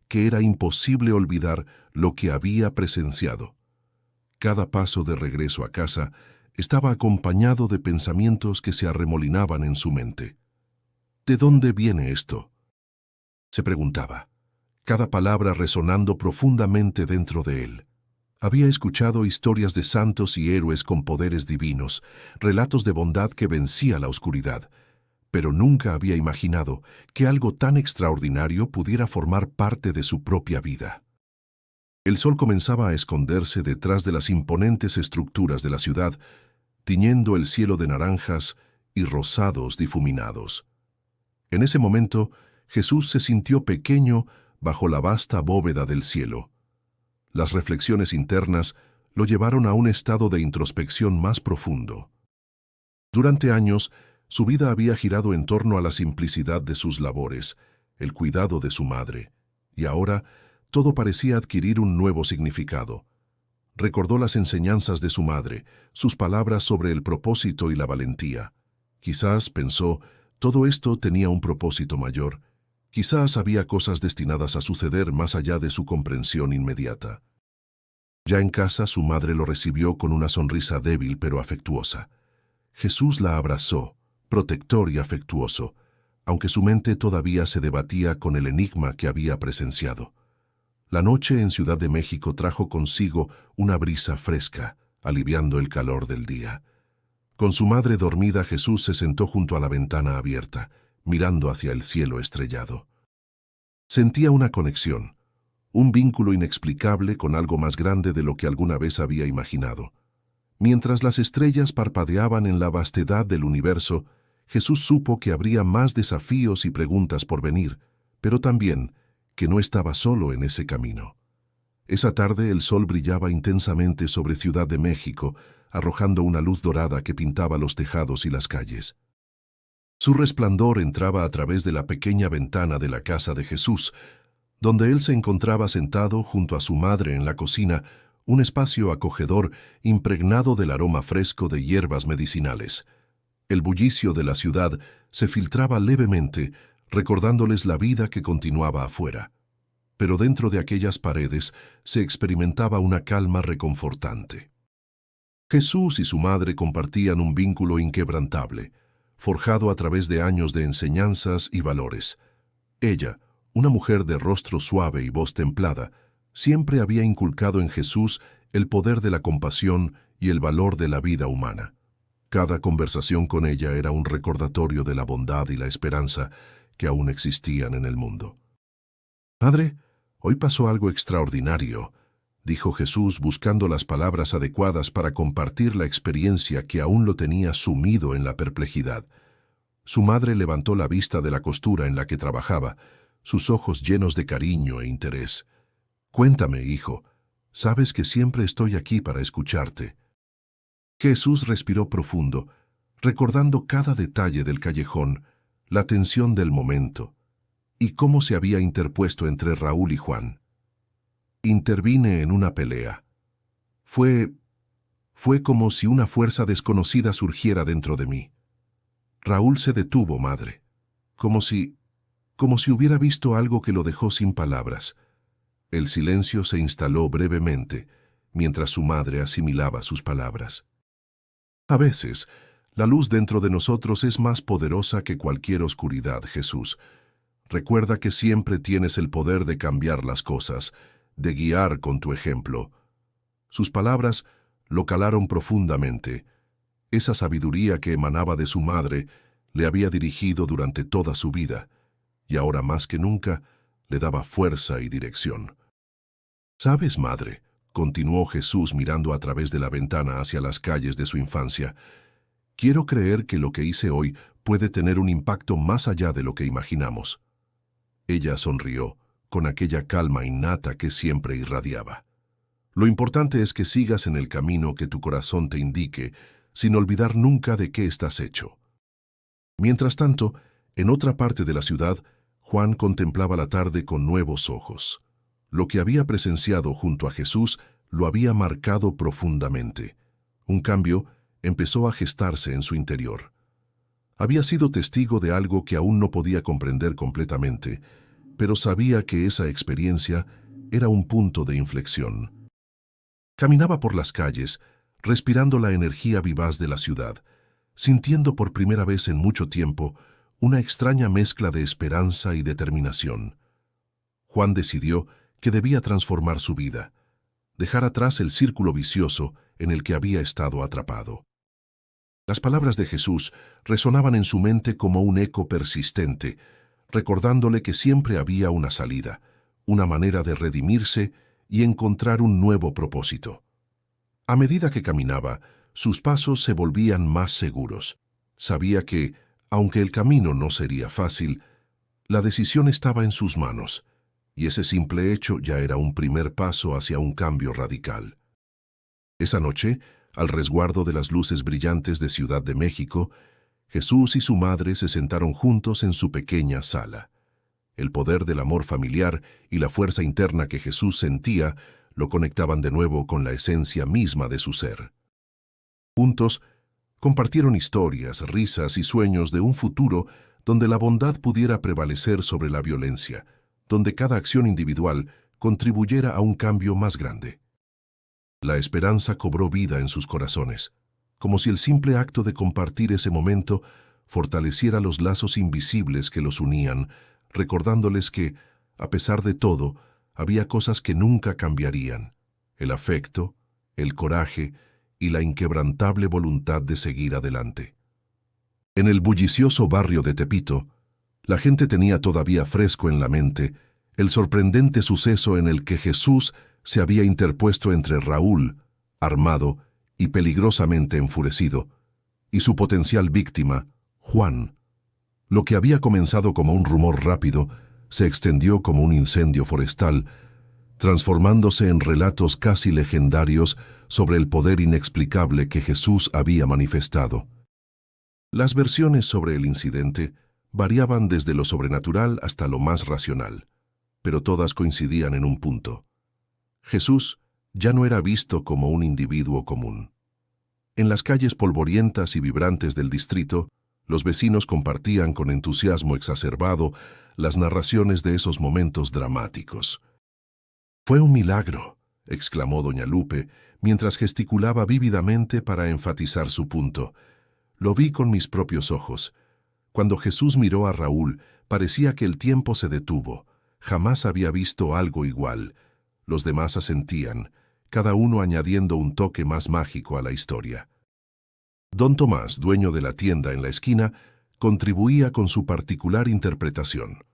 que era imposible olvidar lo que había presenciado. Cada paso de regreso a casa estaba acompañado de pensamientos que se arremolinaban en su mente. ¿De dónde viene esto?, se preguntaba. cada palabra resonando profundamente dentro de él. Había escuchado historias de santos y héroes con poderes divinos, relatos de bondad que vencía la oscuridad, pero nunca había imaginado que algo tan extraordinario pudiera formar parte de su propia vida. El sol comenzaba a esconderse detrás de las imponentes estructuras de la ciudad, tiñendo el cielo de naranjas y rosados difuminados. En ese momento, Jesús se sintió pequeño bajo la vasta bóveda del cielo. Las reflexiones internas lo llevaron a un estado de introspección más profundo. Durante años, su vida había girado en torno a la simplicidad de sus labores, el cuidado de su madre, y ahora todo parecía adquirir un nuevo significado. Recordó las enseñanzas de su madre, sus palabras sobre el propósito y la valentía. Quizás, pensó, todo esto tenía un propósito mayor. Quizás había cosas destinadas a suceder más allá de su comprensión inmediata. Ya en casa, su madre lo recibió con una sonrisa débil pero afectuosa. Jesús la abrazó, protector y afectuoso, aunque su mente todavía se debatía con el enigma que había presenciado. La noche en Ciudad de México trajo consigo una brisa fresca, aliviando el calor del día. Con su madre dormida, Jesús se sentó junto a la ventana abierta, mirando hacia el cielo estrellado. Sentía una conexión, un vínculo inexplicable con algo más grande de lo que alguna vez había imaginado. Mientras las estrellas parpadeaban en la vastedad del universo, Jesús supo que habría más desafíos y preguntas por venir, pero también que no estaba solo en ese camino. Esa tarde el sol brillaba intensamente sobre Ciudad de México, arrojando una luz dorada que pintaba los tejados y las calles. Su resplandor entraba a través de la pequeña ventana de la casa de Jesús, donde él se encontraba sentado junto a su madre en la cocina, un espacio acogedor impregnado del aroma fresco de hierbas medicinales. El bullicio de la ciudad se filtraba levemente, recordándoles la vida que continuaba afuera. Pero dentro de aquellas paredes se experimentaba una calma reconfortante. Jesús y su madre compartían un vínculo inquebrantable, forjado a través de años de enseñanzas y valores. Ella, una mujer de rostro suave y voz templada, siempre había inculcado en Jesús el poder de la compasión y el valor de la vida humana. Cada conversación con ella era un recordatorio de la bondad y la esperanza que aún existían en el mundo. «Padre, hoy pasó algo extraordinario», dijo Jesús buscando las palabras adecuadas para compartir la experiencia que aún lo tenía sumido en la perplejidad. Su madre levantó la vista de la costura en la que trabajaba, sus ojos llenos de cariño e interés. «Cuéntame, hijo, sabes que siempre estoy aquí para escucharte». Jesús respiró profundo, recordando cada detalle del callejón, la tensión del momento, y cómo se había interpuesto entre Raúl y Juan. «Intervine en una pelea. Fue como si una fuerza desconocida surgiera dentro de mí. Raúl se detuvo, madre, como si hubiera visto algo que lo dejó sin palabras». El silencio se instaló brevemente, mientras su madre asimilaba sus palabras. «A veces, la luz dentro de nosotros es más poderosa que cualquier oscuridad, Jesús. Recuerda que siempre tienes el poder de cambiar las cosas, de guiar con tu ejemplo». Sus palabras lo calaron profundamente. Esa sabiduría que emanaba de su madre le había dirigido durante toda su vida, y ahora más que nunca le daba fuerza y dirección. «¿Sabes, madre?», continuó Jesús mirando a través de la ventana hacia las calles de su infancia, «quiero creer que lo que hice hoy puede tener un impacto más allá de lo que imaginamos». Ella sonrió, con aquella calma innata que siempre irradiaba. «Lo importante es que sigas en el camino que tu corazón te indique, sin olvidar nunca de qué estás hecho». Mientras tanto, en otra parte de la ciudad, Juan contemplaba la tarde con nuevos ojos. Lo que había presenciado junto a Jesús lo había marcado profundamente. Un cambio empezó a gestarse en su interior. Había sido testigo de algo que aún no podía comprender completamente, pero sabía que esa experiencia era un punto de inflexión. Caminaba por las calles, respirando la energía vivaz de la ciudad, sintiendo por primera vez en mucho tiempo una extraña mezcla de esperanza y determinación. Juan decidió que debía transformar su vida, dejar atrás el círculo vicioso en el que había estado atrapado. Las palabras de Jesús resonaban en su mente como un eco persistente, recordándole que siempre había una salida, una manera de redimirse y encontrar un nuevo propósito. A medida que caminaba, sus pasos se volvían más seguros. Sabía que, aunque el camino no sería fácil, la decisión estaba en sus manos, y ese simple hecho ya era un primer paso hacia un cambio radical. Esa noche, al resguardo de las luces brillantes de Ciudad de México, Jesús y su madre se sentaron juntos en su pequeña sala. El poder del amor familiar y la fuerza interna que Jesús sentía lo conectaban de nuevo con la esencia misma de su ser. Juntos, compartieron historias, risas y sueños de un futuro donde la bondad pudiera prevalecer sobre la violencia, donde cada acción individual contribuyera a un cambio más grande. La esperanza cobró vida en sus corazones, como si el simple acto de compartir ese momento fortaleciera los lazos invisibles que los unían, recordándoles que, a pesar de todo, había cosas que nunca cambiarían: el afecto, el coraje y la inquebrantable voluntad de seguir adelante. En el bullicioso barrio de Tepito, la gente tenía todavía fresco en la mente el sorprendente suceso en el que Jesús se había interpuesto entre Raúl, armado y peligrosamente enfurecido, y su potencial víctima, Juan. Lo que había comenzado como un rumor rápido se extendió como un incendio forestal, transformándose en relatos casi legendarios sobre el poder inexplicable que Jesús había manifestado. Las versiones sobre el incidente variaban desde lo sobrenatural hasta lo más racional, pero todas coincidían en un punto: Jesús ya no era visto como un individuo común. En las calles polvorientas y vibrantes del distrito, los vecinos compartían con entusiasmo exacerbado las narraciones de esos momentos dramáticos. «Fue un milagro», exclamó doña Lupe, mientras gesticulaba vívidamente para enfatizar su punto. «Lo vi con mis propios ojos. Cuando Jesús miró a Raúl, parecía que el tiempo se detuvo. Jamás había visto algo igual». Los demás asentían, cada uno añadiendo un toque más mágico a la historia. Don Tomás, dueño de la tienda en la esquina, contribuía con su particular interpretación.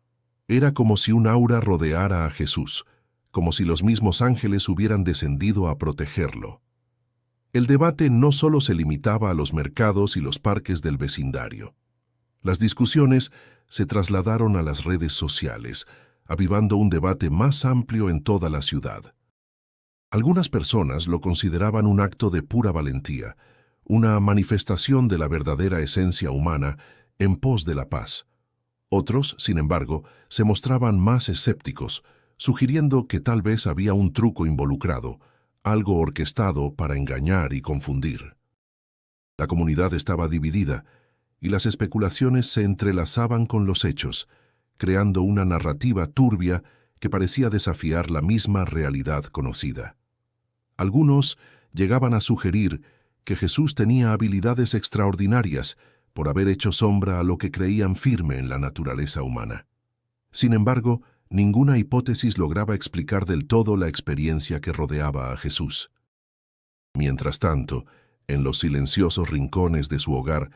Era como si un aura rodeara a Jesús, como si los mismos ángeles hubieran descendido a protegerlo. El debate no solo se limitaba a los mercados y los parques del vecindario. Las discusiones se trasladaron a las redes sociales, avivando un debate más amplio en toda la ciudad. Algunas personas lo consideraban un acto de pura valentía, una manifestación de la verdadera esencia humana en pos de la paz. Otros, sin embargo, se mostraban más escépticos, sugiriendo que tal vez había un truco involucrado, algo orquestado para engañar y confundir. La comunidad estaba dividida, y las especulaciones se entrelazaban con los hechos, creando una narrativa turbia que parecía desafiar la misma realidad conocida. Algunos llegaban a sugerir que Jesús tenía habilidades extraordinarias por haber hecho sombra a lo que creían firme en la naturaleza humana. Sin embargo, ninguna hipótesis lograba explicar del todo la experiencia que rodeaba a Jesús. Mientras tanto, en los silenciosos rincones de su hogar,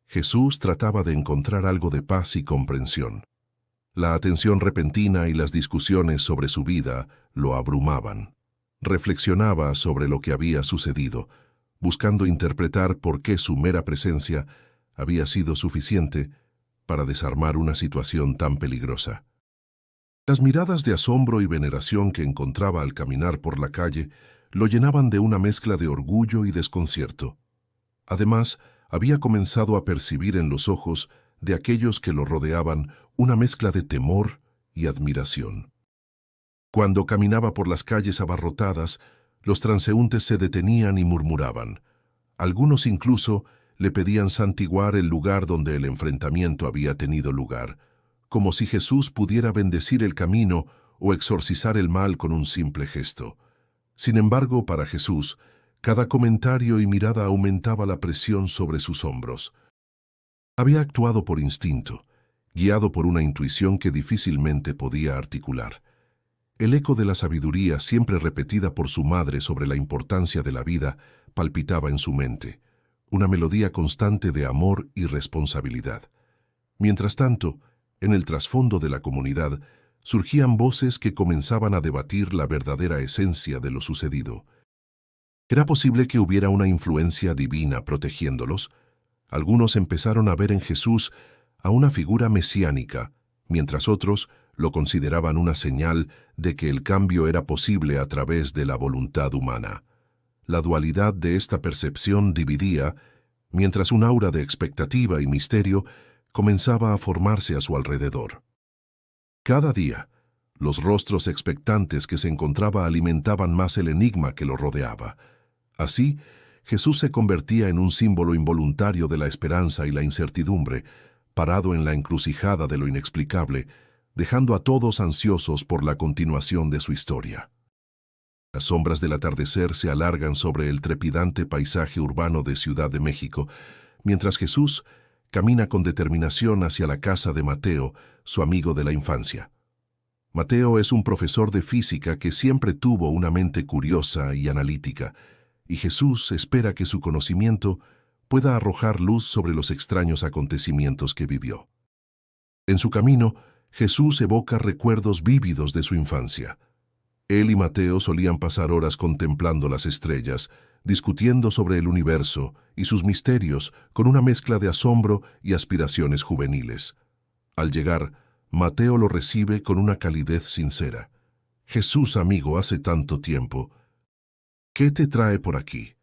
Jesús trataba de encontrar algo de paz y comprensión. La atención repentina y las discusiones sobre su vida lo abrumaban. Reflexionaba sobre lo que había sucedido, buscando interpretar por qué su mera presencia había sido suficiente para desarmar una situación tan peligrosa. Las miradas de asombro y veneración que encontraba al caminar por la calle lo llenaban de una mezcla de orgullo y desconcierto. Además, había comenzado a percibir en los ojos de aquellos que lo rodeaban una mezcla de temor y admiración. Cuando caminaba por las calles abarrotadas, los transeúntes se detenían y murmuraban. Algunos incluso le pedían santiguar el lugar donde el enfrentamiento había tenido lugar, como si Jesús pudiera bendecir el camino o exorcizar el mal con un simple gesto. Sin embargo, para Jesús, cada comentario y mirada aumentaba la presión sobre sus hombros. Había actuado por instinto, guiado por una intuición que difícilmente podía articular. El eco de la sabiduría siempre repetida por su madre sobre la importancia de la vida palpitaba en su mente, una melodía constante de amor y responsabilidad. Mientras tanto, en el trasfondo de la comunidad, surgían voces que comenzaban a debatir la verdadera esencia de lo sucedido. ¿Era posible que hubiera una influencia divina protegiéndolos? Algunos empezaron a ver en Jesús a una figura mesiánica, mientras otros lo consideraban una señal de que el cambio era posible a través de la voluntad humana. La dualidad de esta percepción dividía, mientras un aura de expectativa y misterio comenzaba a formarse a su alrededor. Cada día, los rostros expectantes que se encontraba alimentaban más el enigma que lo rodeaba. Así, Jesús se convertía en un símbolo involuntario de la esperanza y la incertidumbre, parado en la encrucijada de lo inexplicable, dejando a todos ansiosos por la continuación de su historia. Las sombras del atardecer se alargan sobre el trepidante paisaje urbano de Ciudad de México, mientras Jesús camina con determinación hacia la casa de Mateo, su amigo de la infancia. Mateo es un profesor de física que siempre tuvo una mente curiosa y analítica, y Jesús espera que su conocimiento pueda arrojar luz sobre los extraños acontecimientos que vivió. En su camino, Jesús evoca recuerdos vívidos de su infancia. Él y Mateo solían pasar horas contemplando las estrellas, discutiendo sobre el universo y sus misterios con una mezcla de asombro y aspiraciones juveniles. Al llegar, Mateo lo recibe con una calidez sincera. «Jesús, amigo, hace tanto tiempo. ¿Qué te trae por aquí?»,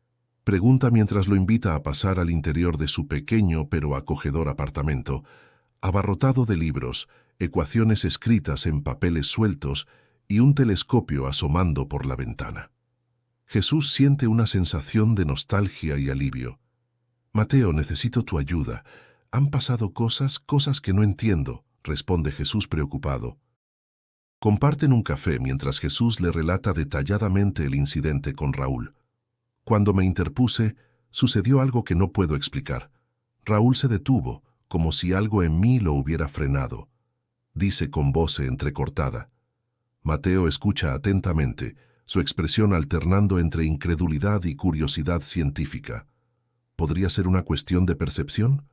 pregunta mientras lo invita a pasar al interior de su pequeño pero acogedor apartamento, abarrotado de libros, ecuaciones escritas en papeles sueltos y un telescopio asomando por la ventana. Jesús siente una sensación de nostalgia y alivio. «Mateo, necesito tu ayuda. Han pasado cosas que no entiendo», responde Jesús preocupado. Comparten un café mientras Jesús le relata detalladamente el incidente con Raúl. «Cuando me interpuse, sucedió algo que no puedo explicar. Raúl se detuvo, como si algo en mí lo hubiera frenado», dice con voz entrecortada. Mateo escucha atentamente, su expresión alternando entre incredulidad y curiosidad científica. ¿Podría ser una cuestión de percepción?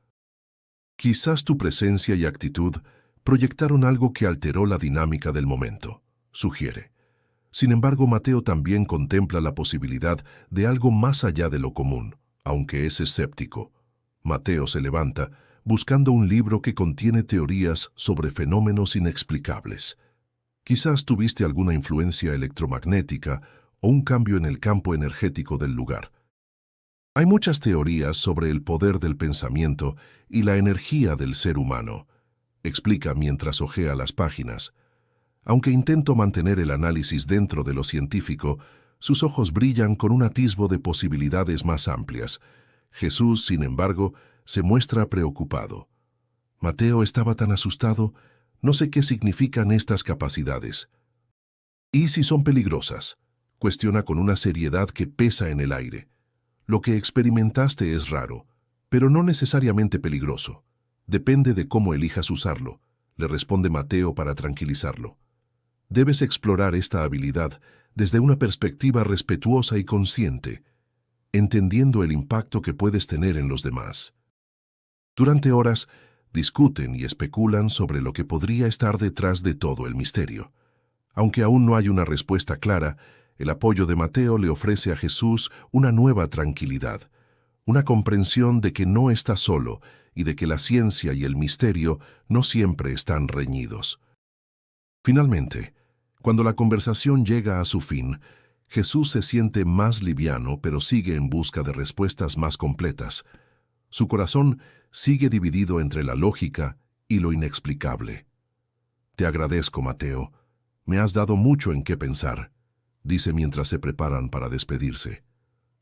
Quizás tu presencia y actitud proyectaron algo que alteró la dinámica del momento, sugiere. Sin embargo, Mateo también contempla la posibilidad de algo más allá de lo común, aunque es escéptico. Mateo se levanta, buscando un libro que contiene teorías sobre fenómenos inexplicables. Quizás tuviste alguna influencia electromagnética o un cambio en el campo energético del lugar. Hay muchas teorías sobre el poder del pensamiento y la energía del ser humano, explica mientras hojea las páginas. Aunque intento mantener el análisis dentro de lo científico, sus ojos brillan con un atisbo de posibilidades más amplias. Jesús, sin embargo, se muestra preocupado. Mateo estaba tan asustado. «No sé qué significan estas capacidades». «¿Y si son peligrosas?», cuestiona con una seriedad que pesa en el aire. «Lo que experimentaste es raro, pero no necesariamente peligroso. Depende de cómo elijas usarlo», le responde Mateo para tranquilizarlo. «Debes explorar esta habilidad desde una perspectiva respetuosa y consciente, entendiendo el impacto que puedes tener en los demás». Durante horas, discuten y especulan sobre lo que podría estar detrás de todo el misterio. Aunque aún no hay una respuesta clara, el apoyo de Mateo le ofrece a Jesús una nueva tranquilidad, una comprensión de que no está solo y de que la ciencia y el misterio no siempre están reñidos. Finalmente, cuando la conversación llega a su fin, Jesús se siente más liviano, pero sigue en busca de respuestas más completas. Su corazón sigue dividido entre la lógica y lo inexplicable. «Te agradezco, Mateo. Me has dado mucho en qué pensar», dice mientras se preparan para despedirse.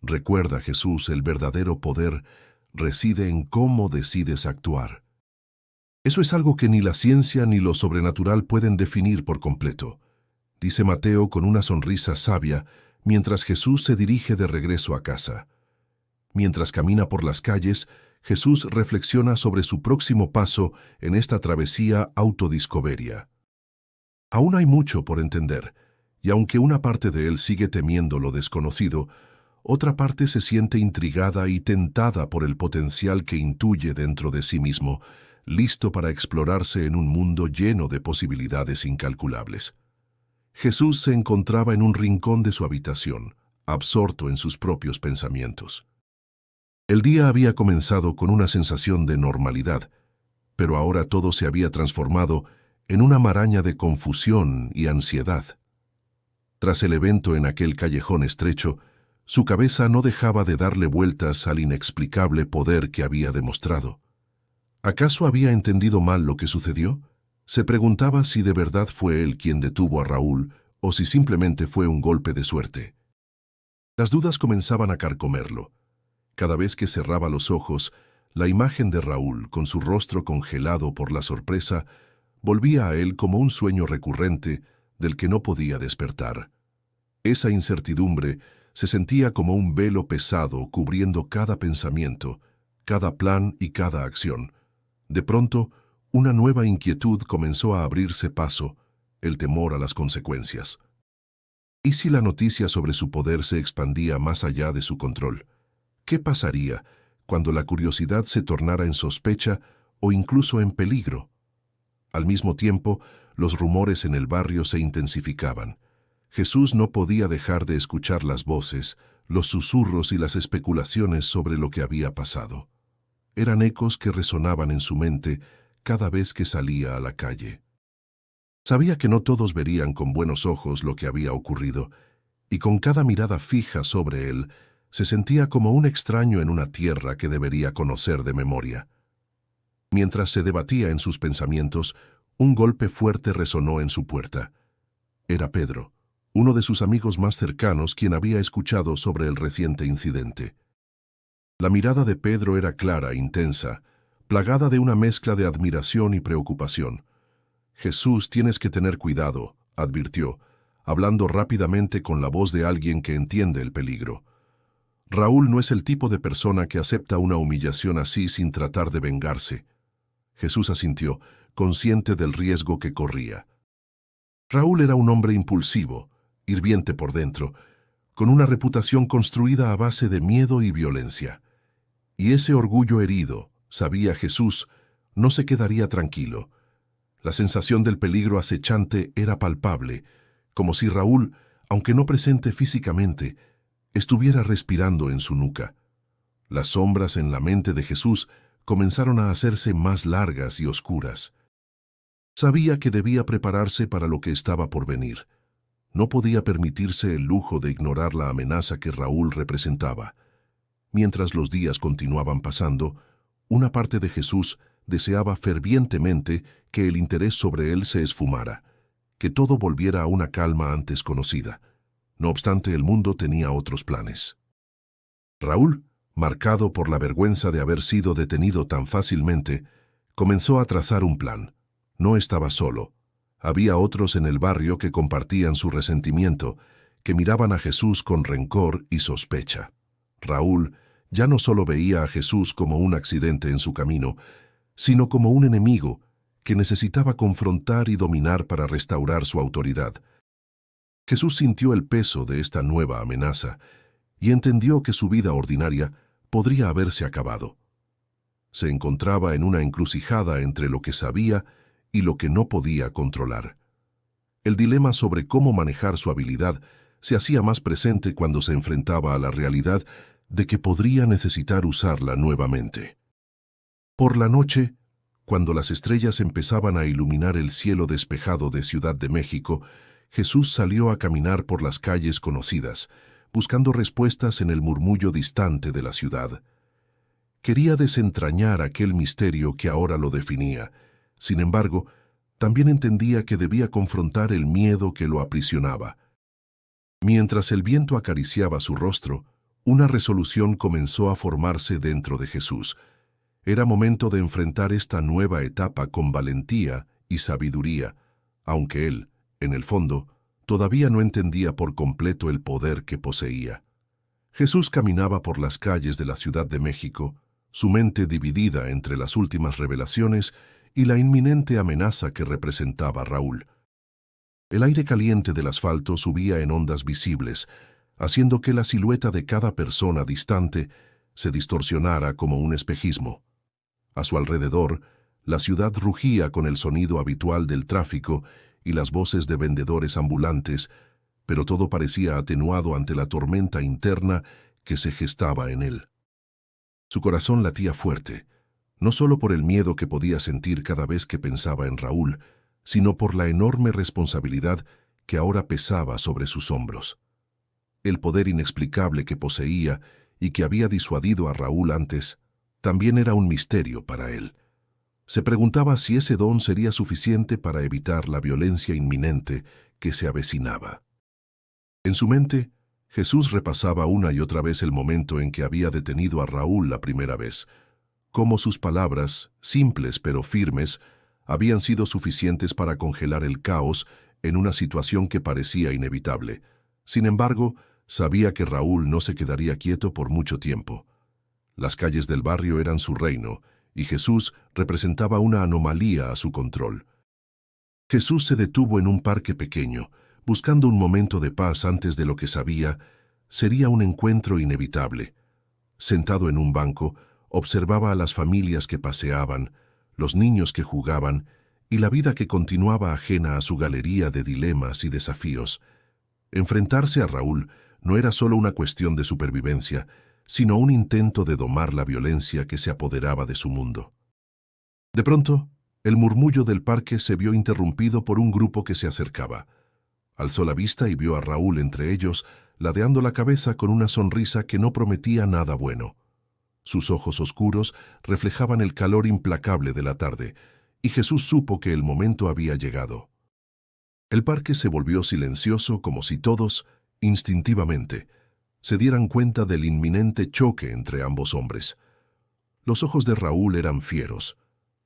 «Recuerda, Jesús, el verdadero poder reside en cómo decides actuar. Eso es algo que ni la ciencia ni lo sobrenatural pueden definir por completo», dice Mateo con una sonrisa sabia mientras Jesús se dirige de regreso a casa. Mientras camina por las calles, Jesús reflexiona sobre su próximo paso en esta travesía autodiscoveria. Aún hay mucho por entender, y aunque una parte de él sigue temiendo lo desconocido, otra parte se siente intrigada y tentada por el potencial que intuye dentro de sí mismo, listo para explorarse en un mundo lleno de posibilidades incalculables. Jesús se encontraba en un rincón de su habitación, absorto en sus propios pensamientos. El día había comenzado con una sensación de normalidad, pero ahora todo se había transformado en una maraña de confusión y ansiedad. Tras el evento en aquel callejón estrecho, su cabeza no dejaba de darle vueltas al inexplicable poder que había demostrado. ¿Acaso había entendido mal lo que sucedió? Se preguntaba si de verdad fue él quien detuvo a Raúl o si simplemente fue un golpe de suerte. Las dudas comenzaban a carcomerlo. Cada vez que cerraba los ojos, la imagen de Raúl, con su rostro congelado por la sorpresa, volvía a él como un sueño recurrente del que no podía despertar. Esa incertidumbre se sentía como un velo pesado cubriendo cada pensamiento, cada plan y cada acción. De pronto, una nueva inquietud comenzó a abrirse paso, el temor a las consecuencias. ¿Y si la noticia sobre su poder se expandía más allá de su control? ¿Qué pasaría cuando la curiosidad se tornara en sospecha o incluso en peligro? Al mismo tiempo, los rumores en el barrio se intensificaban. Jesús no podía dejar de escuchar las voces, los susurros y las especulaciones sobre lo que había pasado. Eran ecos que resonaban en su mente cada vez que salía a la calle. Sabía que no todos verían con buenos ojos lo que había ocurrido, y con cada mirada fija sobre él, se sentía como un extraño en una tierra que debería conocer de memoria. Mientras se debatía en sus pensamientos, un golpe fuerte resonó en su puerta. Era Pedro, uno de sus amigos más cercanos, quien había escuchado sobre el reciente incidente. La mirada de Pedro era clara, intensa, plagada de una mezcla de admiración y preocupación. «Jesús, tienes que tener cuidado», advirtió, hablando rápidamente con la voz de alguien que entiende el peligro. Raúl no es el tipo de persona que acepta una humillación así sin tratar de vengarse. Jesús asintió, consciente del riesgo que corría. Raúl era un hombre impulsivo, hirviente por dentro, con una reputación construida a base de miedo y violencia. Y ese orgullo herido, sabía Jesús, no se quedaría tranquilo. La sensación del peligro acechante era palpable, como si Raúl, aunque no presente físicamente, estuviera respirando en su nuca. Las sombras en la mente de Jesús comenzaron a hacerse más largas y oscuras. Sabía que debía prepararse para lo que estaba por venir. No podía permitirse el lujo de ignorar la amenaza que Raúl representaba. Mientras los días continuaban pasando, una parte de Jesús deseaba fervientemente que el interés sobre él se esfumara, que todo volviera a una calma antes conocida. No obstante, el mundo tenía otros planes. Raúl, marcado por la vergüenza de haber sido detenido tan fácilmente, comenzó a trazar un plan. No estaba solo. Había otros en el barrio que compartían su resentimiento, que miraban a Jesús con rencor y sospecha. Raúl ya no solo veía a Jesús como un accidente en su camino, sino como un enemigo que necesitaba confrontar y dominar para restaurar su autoridad. Jesús sintió el peso de esta nueva amenaza y entendió que su vida ordinaria podría haberse acabado. Se encontraba en una encrucijada entre lo que sabía y lo que no podía controlar. El dilema sobre cómo manejar su habilidad se hacía más presente cuando se enfrentaba a la realidad de que podría necesitar usarla nuevamente. Por la noche, cuando las estrellas empezaban a iluminar el cielo despejado de Ciudad de México, Jesús salió a caminar por las calles conocidas, buscando respuestas en el murmullo distante de la ciudad. Quería desentrañar aquel misterio que ahora lo definía. Sin embargo, también entendía que debía confrontar el miedo que lo aprisionaba. Mientras el viento acariciaba su rostro, una resolución comenzó a formarse dentro de Jesús. Era momento de enfrentar esta nueva etapa con valentía y sabiduría, aunque él, en el fondo, todavía no entendía por completo el poder que poseía. Jesús caminaba por las calles de la Ciudad de México, su mente dividida entre las últimas revelaciones y la inminente amenaza que representaba Raúl. El aire caliente del asfalto subía en ondas visibles, haciendo que la silueta de cada persona distante se distorsionara como un espejismo. A su alrededor, la ciudad rugía con el sonido habitual del tráfico y las voces de vendedores ambulantes, pero todo parecía atenuado ante la tormenta interna que se gestaba en él. Su corazón latía fuerte, no solo por el miedo que podía sentir cada vez que pensaba en Raúl, sino por la enorme responsabilidad que ahora pesaba sobre sus hombros. El poder inexplicable que poseía y que había disuadido a Raúl antes, también era un misterio para él. Se preguntaba si ese don sería suficiente para evitar la violencia inminente que se avecinaba. En su mente, Jesús repasaba una y otra vez el momento en que había detenido a Raúl la primera vez, cómo sus palabras, simples pero firmes, habían sido suficientes para congelar el caos en una situación que parecía inevitable. Sin embargo, sabía que Raúl no se quedaría quieto por mucho tiempo. Las calles del barrio eran su reino, y Jesús representaba una anomalía a su control. Jesús se detuvo en un parque pequeño, buscando un momento de paz antes de lo que sabía sería un encuentro inevitable. Sentado en un banco, observaba a las familias que paseaban, los niños que jugaban y la vida que continuaba ajena a su galería de dilemas y desafíos. Enfrentarse a Raúl no era solo una cuestión de supervivencia, sino un intento de domar la violencia que se apoderaba de su mundo. De pronto, el murmullo del parque se vio interrumpido por un grupo que se acercaba. Alzó la vista y vio a Raúl entre ellos, ladeando la cabeza con una sonrisa que no prometía nada bueno. Sus ojos oscuros reflejaban el calor implacable de la tarde, y Jesús supo que el momento había llegado. El parque se volvió silencioso como si todos, instintivamente, se dieran cuenta del inminente choque entre ambos hombres. Los ojos de Raúl eran fieros,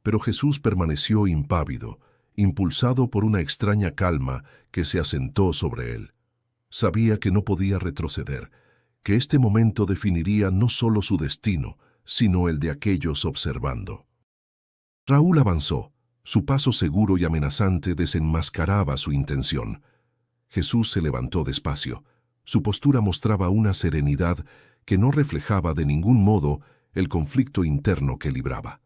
pero Jesús permaneció impávido, impulsado por una extraña calma que se asentó sobre él. Sabía que no podía retroceder, que este momento definiría no solo su destino, sino el de aquellos observando. Raúl avanzó. Su paso seguro y amenazante desenmascaraba su intención. Jesús se levantó despacio. Su postura mostraba una serenidad que no reflejaba de ningún modo el conflicto interno que libraba.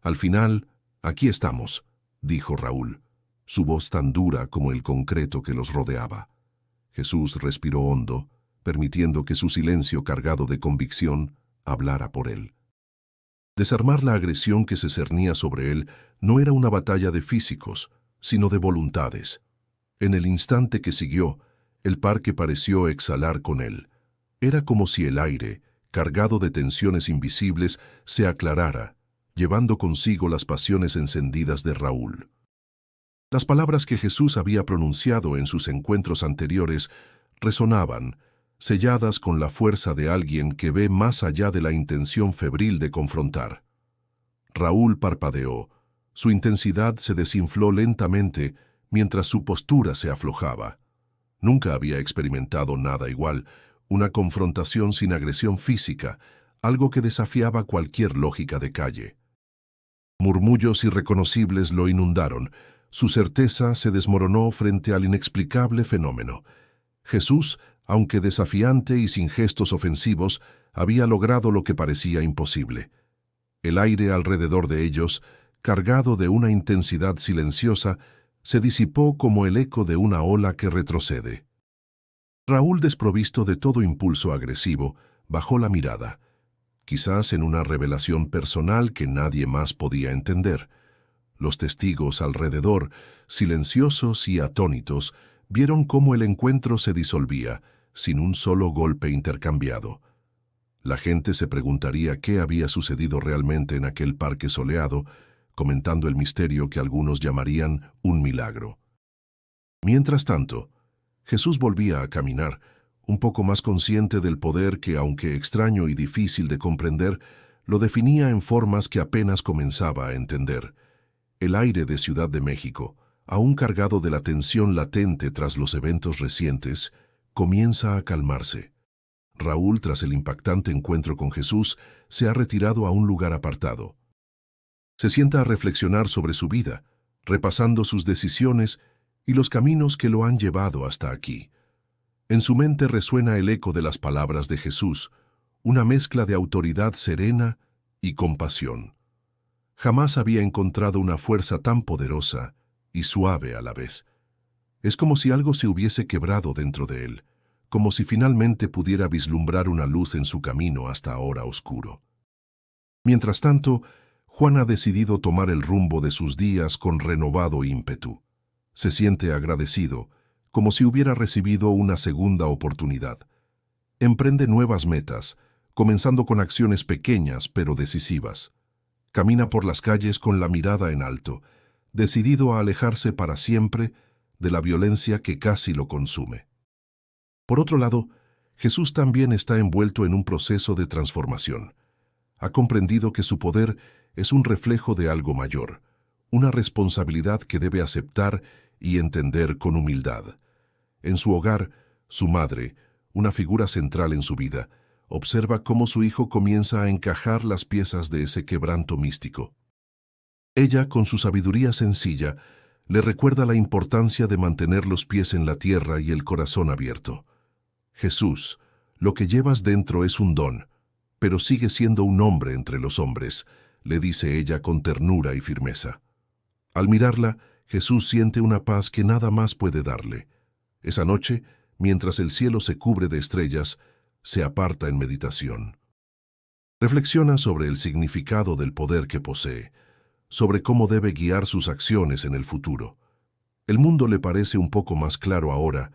Al final, aquí estamos, dijo Raúl, su voz tan dura como el concreto que los rodeaba. Jesús respiró hondo, permitiendo que su silencio cargado de convicción hablara por él. Desarmar la agresión que se cernía sobre él no era una batalla de físicos, sino de voluntades. En el instante que siguió, el parque pareció exhalar con él. Era como si el aire, cargado de tensiones invisibles, se aclarara, llevando consigo las pasiones encendidas de Raúl. Las palabras que Jesús había pronunciado en sus encuentros anteriores resonaban, selladas con la fuerza de alguien que ve más allá de la intención febril de confrontar. Raúl parpadeó. Su intensidad se desinfló lentamente mientras su postura se aflojaba. Nunca había experimentado nada igual, una confrontación sin agresión física, algo que desafiaba cualquier lógica de calle. Murmullos irreconocibles lo inundaron. Su certeza se desmoronó frente al inexplicable fenómeno. Jesús, aunque desafiante y sin gestos ofensivos, había logrado lo que parecía imposible. El aire alrededor de ellos, cargado de una intensidad silenciosa, se disipó como el eco de una ola que retrocede. Raúl, desprovisto de todo impulso agresivo, bajó la mirada, quizás en una revelación personal que nadie más podía entender. Los testigos alrededor, silenciosos y atónitos, vieron cómo el encuentro se disolvía, sin un solo golpe intercambiado. La gente se preguntaría qué había sucedido realmente en aquel parque soleado, comentando el misterio que algunos llamarían un milagro. Mientras tanto, Jesús volvía a caminar, un poco más consciente del poder que, aunque extraño y difícil de comprender, lo definía en formas que apenas comenzaba a entender. El aire de Ciudad de México, aún cargado de la tensión latente tras los eventos recientes, comienza a calmarse. Raúl, tras el impactante encuentro con Jesús, se ha retirado a un lugar apartado. Se sienta a reflexionar sobre su vida, repasando sus decisiones y los caminos que lo han llevado hasta aquí. En su mente resuena el eco de las palabras de Jesús, una mezcla de autoridad serena y compasión. Jamás había encontrado una fuerza tan poderosa y suave a la vez. Es como si algo se hubiese quebrado dentro de él, como si finalmente pudiera vislumbrar una luz en su camino hasta ahora oscuro. Mientras tanto, Juan ha decidido tomar el rumbo de sus días con renovado ímpetu. Se siente agradecido, como si hubiera recibido una segunda oportunidad. Emprende nuevas metas, comenzando con acciones pequeñas pero decisivas. Camina por las calles con la mirada en alto, decidido a alejarse para siempre de la violencia que casi lo consume. Por otro lado, Jesús también está envuelto en un proceso de transformación. Ha comprendido que su poder es un reflejo de algo mayor, una responsabilidad que debe aceptar y entender con humildad. En su hogar, su madre, una figura central en su vida, observa cómo su hijo comienza a encajar las piezas de ese quebranto místico. Ella, con su sabiduría sencilla, le recuerda la importancia de mantener los pies en la tierra y el corazón abierto. Jesús, lo que llevas dentro es un don, pero sigue siendo un hombre entre los hombres, le dice ella con ternura y firmeza. Al mirarla, Jesús siente una paz que nada más puede darle. Esa noche, mientras el cielo se cubre de estrellas, se aparta en meditación. Reflexiona sobre el significado del poder que posee, sobre cómo debe guiar sus acciones en el futuro. El mundo le parece un poco más claro ahora,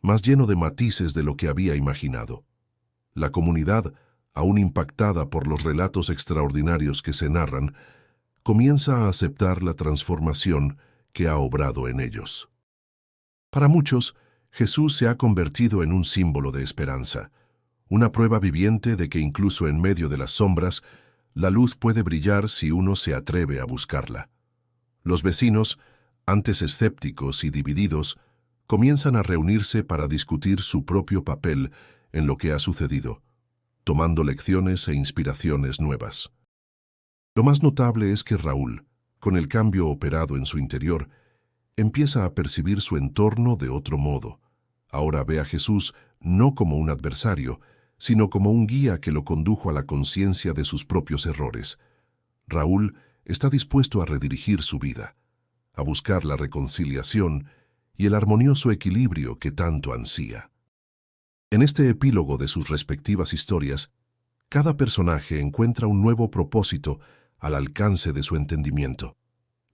más lleno de matices de lo que había imaginado. La comunidad, aún impactada por los relatos extraordinarios que se narran, comienza a aceptar la transformación que ha obrado en ellos. Para muchos, Jesús se ha convertido en un símbolo de esperanza, una prueba viviente de que incluso en medio de las sombras, la luz puede brillar si uno se atreve a buscarla. Los vecinos, antes escépticos y divididos, comienzan a reunirse para discutir su propio papel en lo que ha sucedido, tomando lecciones e inspiraciones nuevas. Lo más notable es que Raúl, con el cambio operado en su interior, empieza a percibir su entorno de otro modo. Ahora ve a Jesús no como un adversario, sino como un guía que lo condujo a la conciencia de sus propios errores. Raúl está dispuesto a redirigir su vida, a buscar la reconciliación y el armonioso equilibrio que tanto ansía. En este epílogo de sus respectivas historias, cada personaje encuentra un nuevo propósito al alcance de su entendimiento.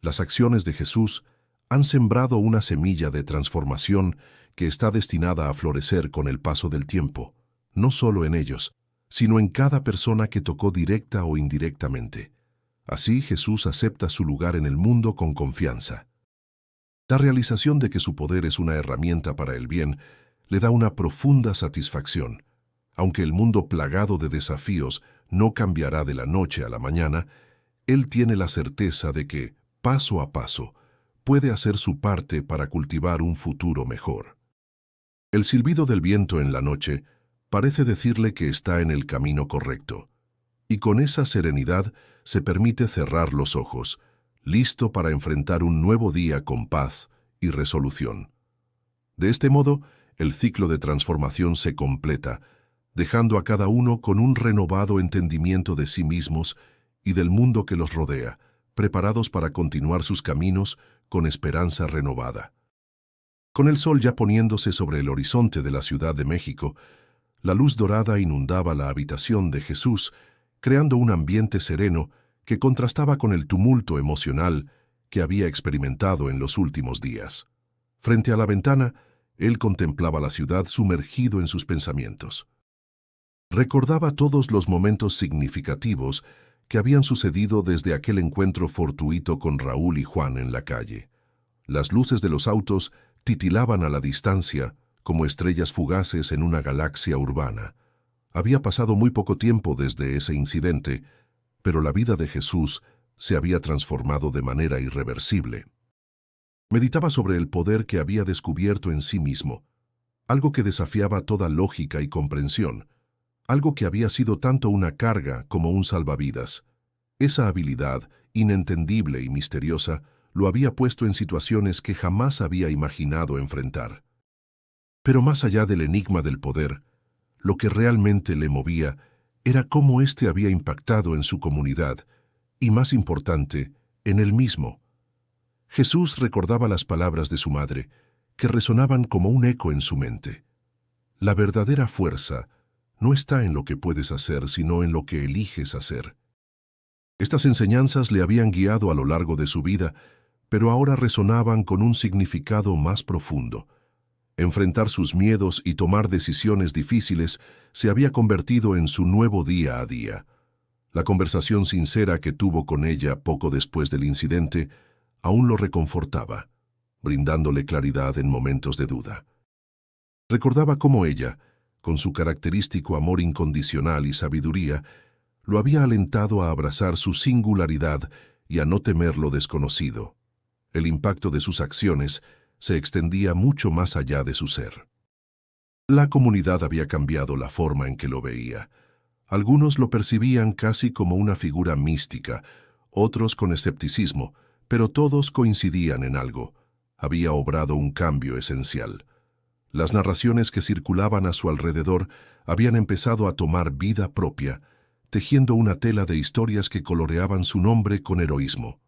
Las acciones de Jesús han sembrado una semilla de transformación que está destinada a florecer con el paso del tiempo, no solo en ellos, sino en cada persona que tocó directa o indirectamente. Así Jesús acepta su lugar en el mundo con confianza. La realización de que su poder es una herramienta para el bien le da una profunda satisfacción. Aunque el mundo plagado de desafíos no cambiará de la noche a la mañana, él tiene la certeza de que, paso a paso, puede hacer su parte para cultivar un futuro mejor. El silbido del viento en la noche parece decirle que está en el camino correcto, y con esa serenidad se permite cerrar los ojos, listo para enfrentar un nuevo día con paz y resolución. De este modo, el ciclo de transformación se completa, dejando a cada uno con un renovado entendimiento de sí mismos y del mundo que los rodea, preparados para continuar sus caminos con esperanza renovada. Con el sol ya poniéndose sobre el horizonte de la Ciudad de México, la luz dorada inundaba la habitación de Jesús, creando un ambiente sereno que contrastaba con el tumulto emocional que había experimentado en los últimos días. Frente a la ventana, él contemplaba la ciudad sumergido en sus pensamientos. Recordaba todos los momentos significativos que habían sucedido desde aquel encuentro fortuito con Raúl y Juan en la calle. Las luces de los autos titilaban a la distancia como estrellas fugaces en una galaxia urbana. Había pasado muy poco tiempo desde ese incidente, pero la vida de Jesús se había transformado de manera irreversible. Meditaba sobre el poder que había descubierto en sí mismo, algo que desafiaba toda lógica y comprensión, algo que había sido tanto una carga como un salvavidas. Esa habilidad, inentendible y misteriosa, lo había puesto en situaciones que jamás había imaginado enfrentar. Pero más allá del enigma del poder, lo que realmente le movía era cómo éste había impactado en su comunidad y, más importante, en él mismo. Jesús recordaba las palabras de su madre, que resonaban como un eco en su mente. La verdadera fuerza no está en lo que puedes hacer, sino en lo que eliges hacer. Estas enseñanzas le habían guiado a lo largo de su vida, pero ahora resonaban con un significado más profundo. Enfrentar sus miedos y tomar decisiones difíciles se había convertido en su nuevo día a día. La conversación sincera que tuvo con ella poco después del incidente aún lo reconfortaba, brindándole claridad en momentos de duda. Recordaba cómo ella, con su característico amor incondicional y sabiduría, lo había alentado a abrazar su singularidad y a no temer lo desconocido. El impacto de sus acciones se extendía mucho más allá de su ser. La comunidad había cambiado la forma en que lo veía. Algunos lo percibían casi como una figura mística, otros con escepticismo, pero todos coincidían en algo. Había obrado un cambio esencial. Las narraciones que circulaban a su alrededor habían empezado a tomar vida propia, tejiendo una tela de historias que coloreaban su nombre con heroísmo.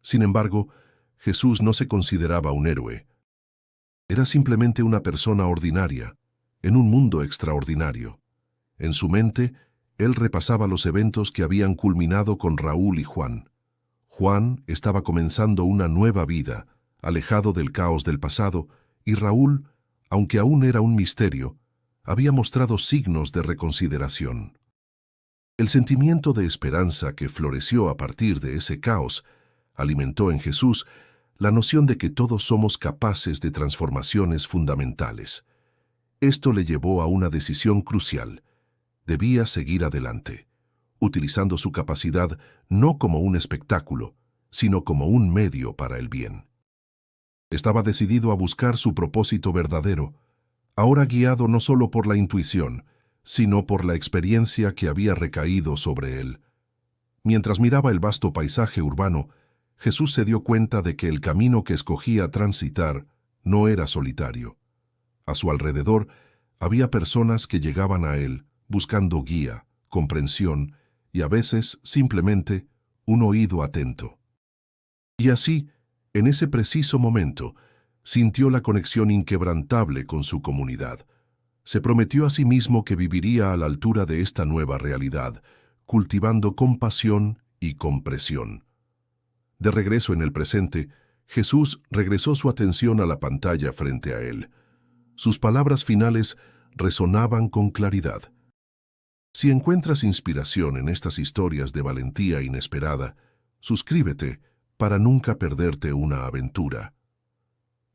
Sin embargo, Jesús no se consideraba un héroe. Era simplemente una persona ordinaria, en un mundo extraordinario. En su mente, él repasaba los eventos que habían culminado con Raúl y Juan. Juan estaba comenzando una nueva vida, alejado del caos del pasado, y Raúl, aunque aún era un misterio, había mostrado signos de reconsideración. El sentimiento de esperanza que floreció a partir de ese caos alimentó en Jesús la noción de que todos somos capaces de transformaciones fundamentales. Esto le llevó a una decisión crucial. Debía seguir adelante, utilizando su capacidad no como un espectáculo, sino como un medio para el bien. Estaba decidido a buscar su propósito verdadero, ahora guiado no solo por la intuición, sino por la experiencia que había recaído sobre él. Mientras miraba el vasto paisaje urbano, Jesús se dio cuenta de que el camino que escogía transitar no era solitario. A su alrededor había personas que llegaban a él buscando guía, comprensión y a veces simplemente un oído atento. Y así, en ese preciso momento, sintió la conexión inquebrantable con su comunidad. Se prometió a sí mismo que viviría a la altura de esta nueva realidad, cultivando compasión y comprensión. De regreso en el presente, Jesús regresó su atención a la pantalla frente a él. Sus palabras finales resonaban con claridad. Si encuentras inspiración en estas historias de valentía inesperada, suscríbete para nunca perderte una aventura.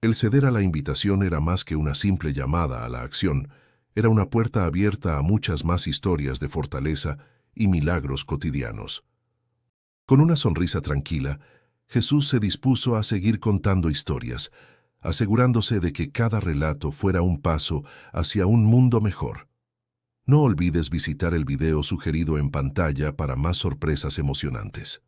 El ceder a la invitación era más que una simple llamada a la acción, era una puerta abierta a muchas más historias de fortaleza y milagros cotidianos. Con una sonrisa tranquila, Jesús se dispuso a seguir contando historias, asegurándose de que cada relato fuera un paso hacia un mundo mejor. No olvides visitar el video sugerido en pantalla para más sorpresas emocionantes.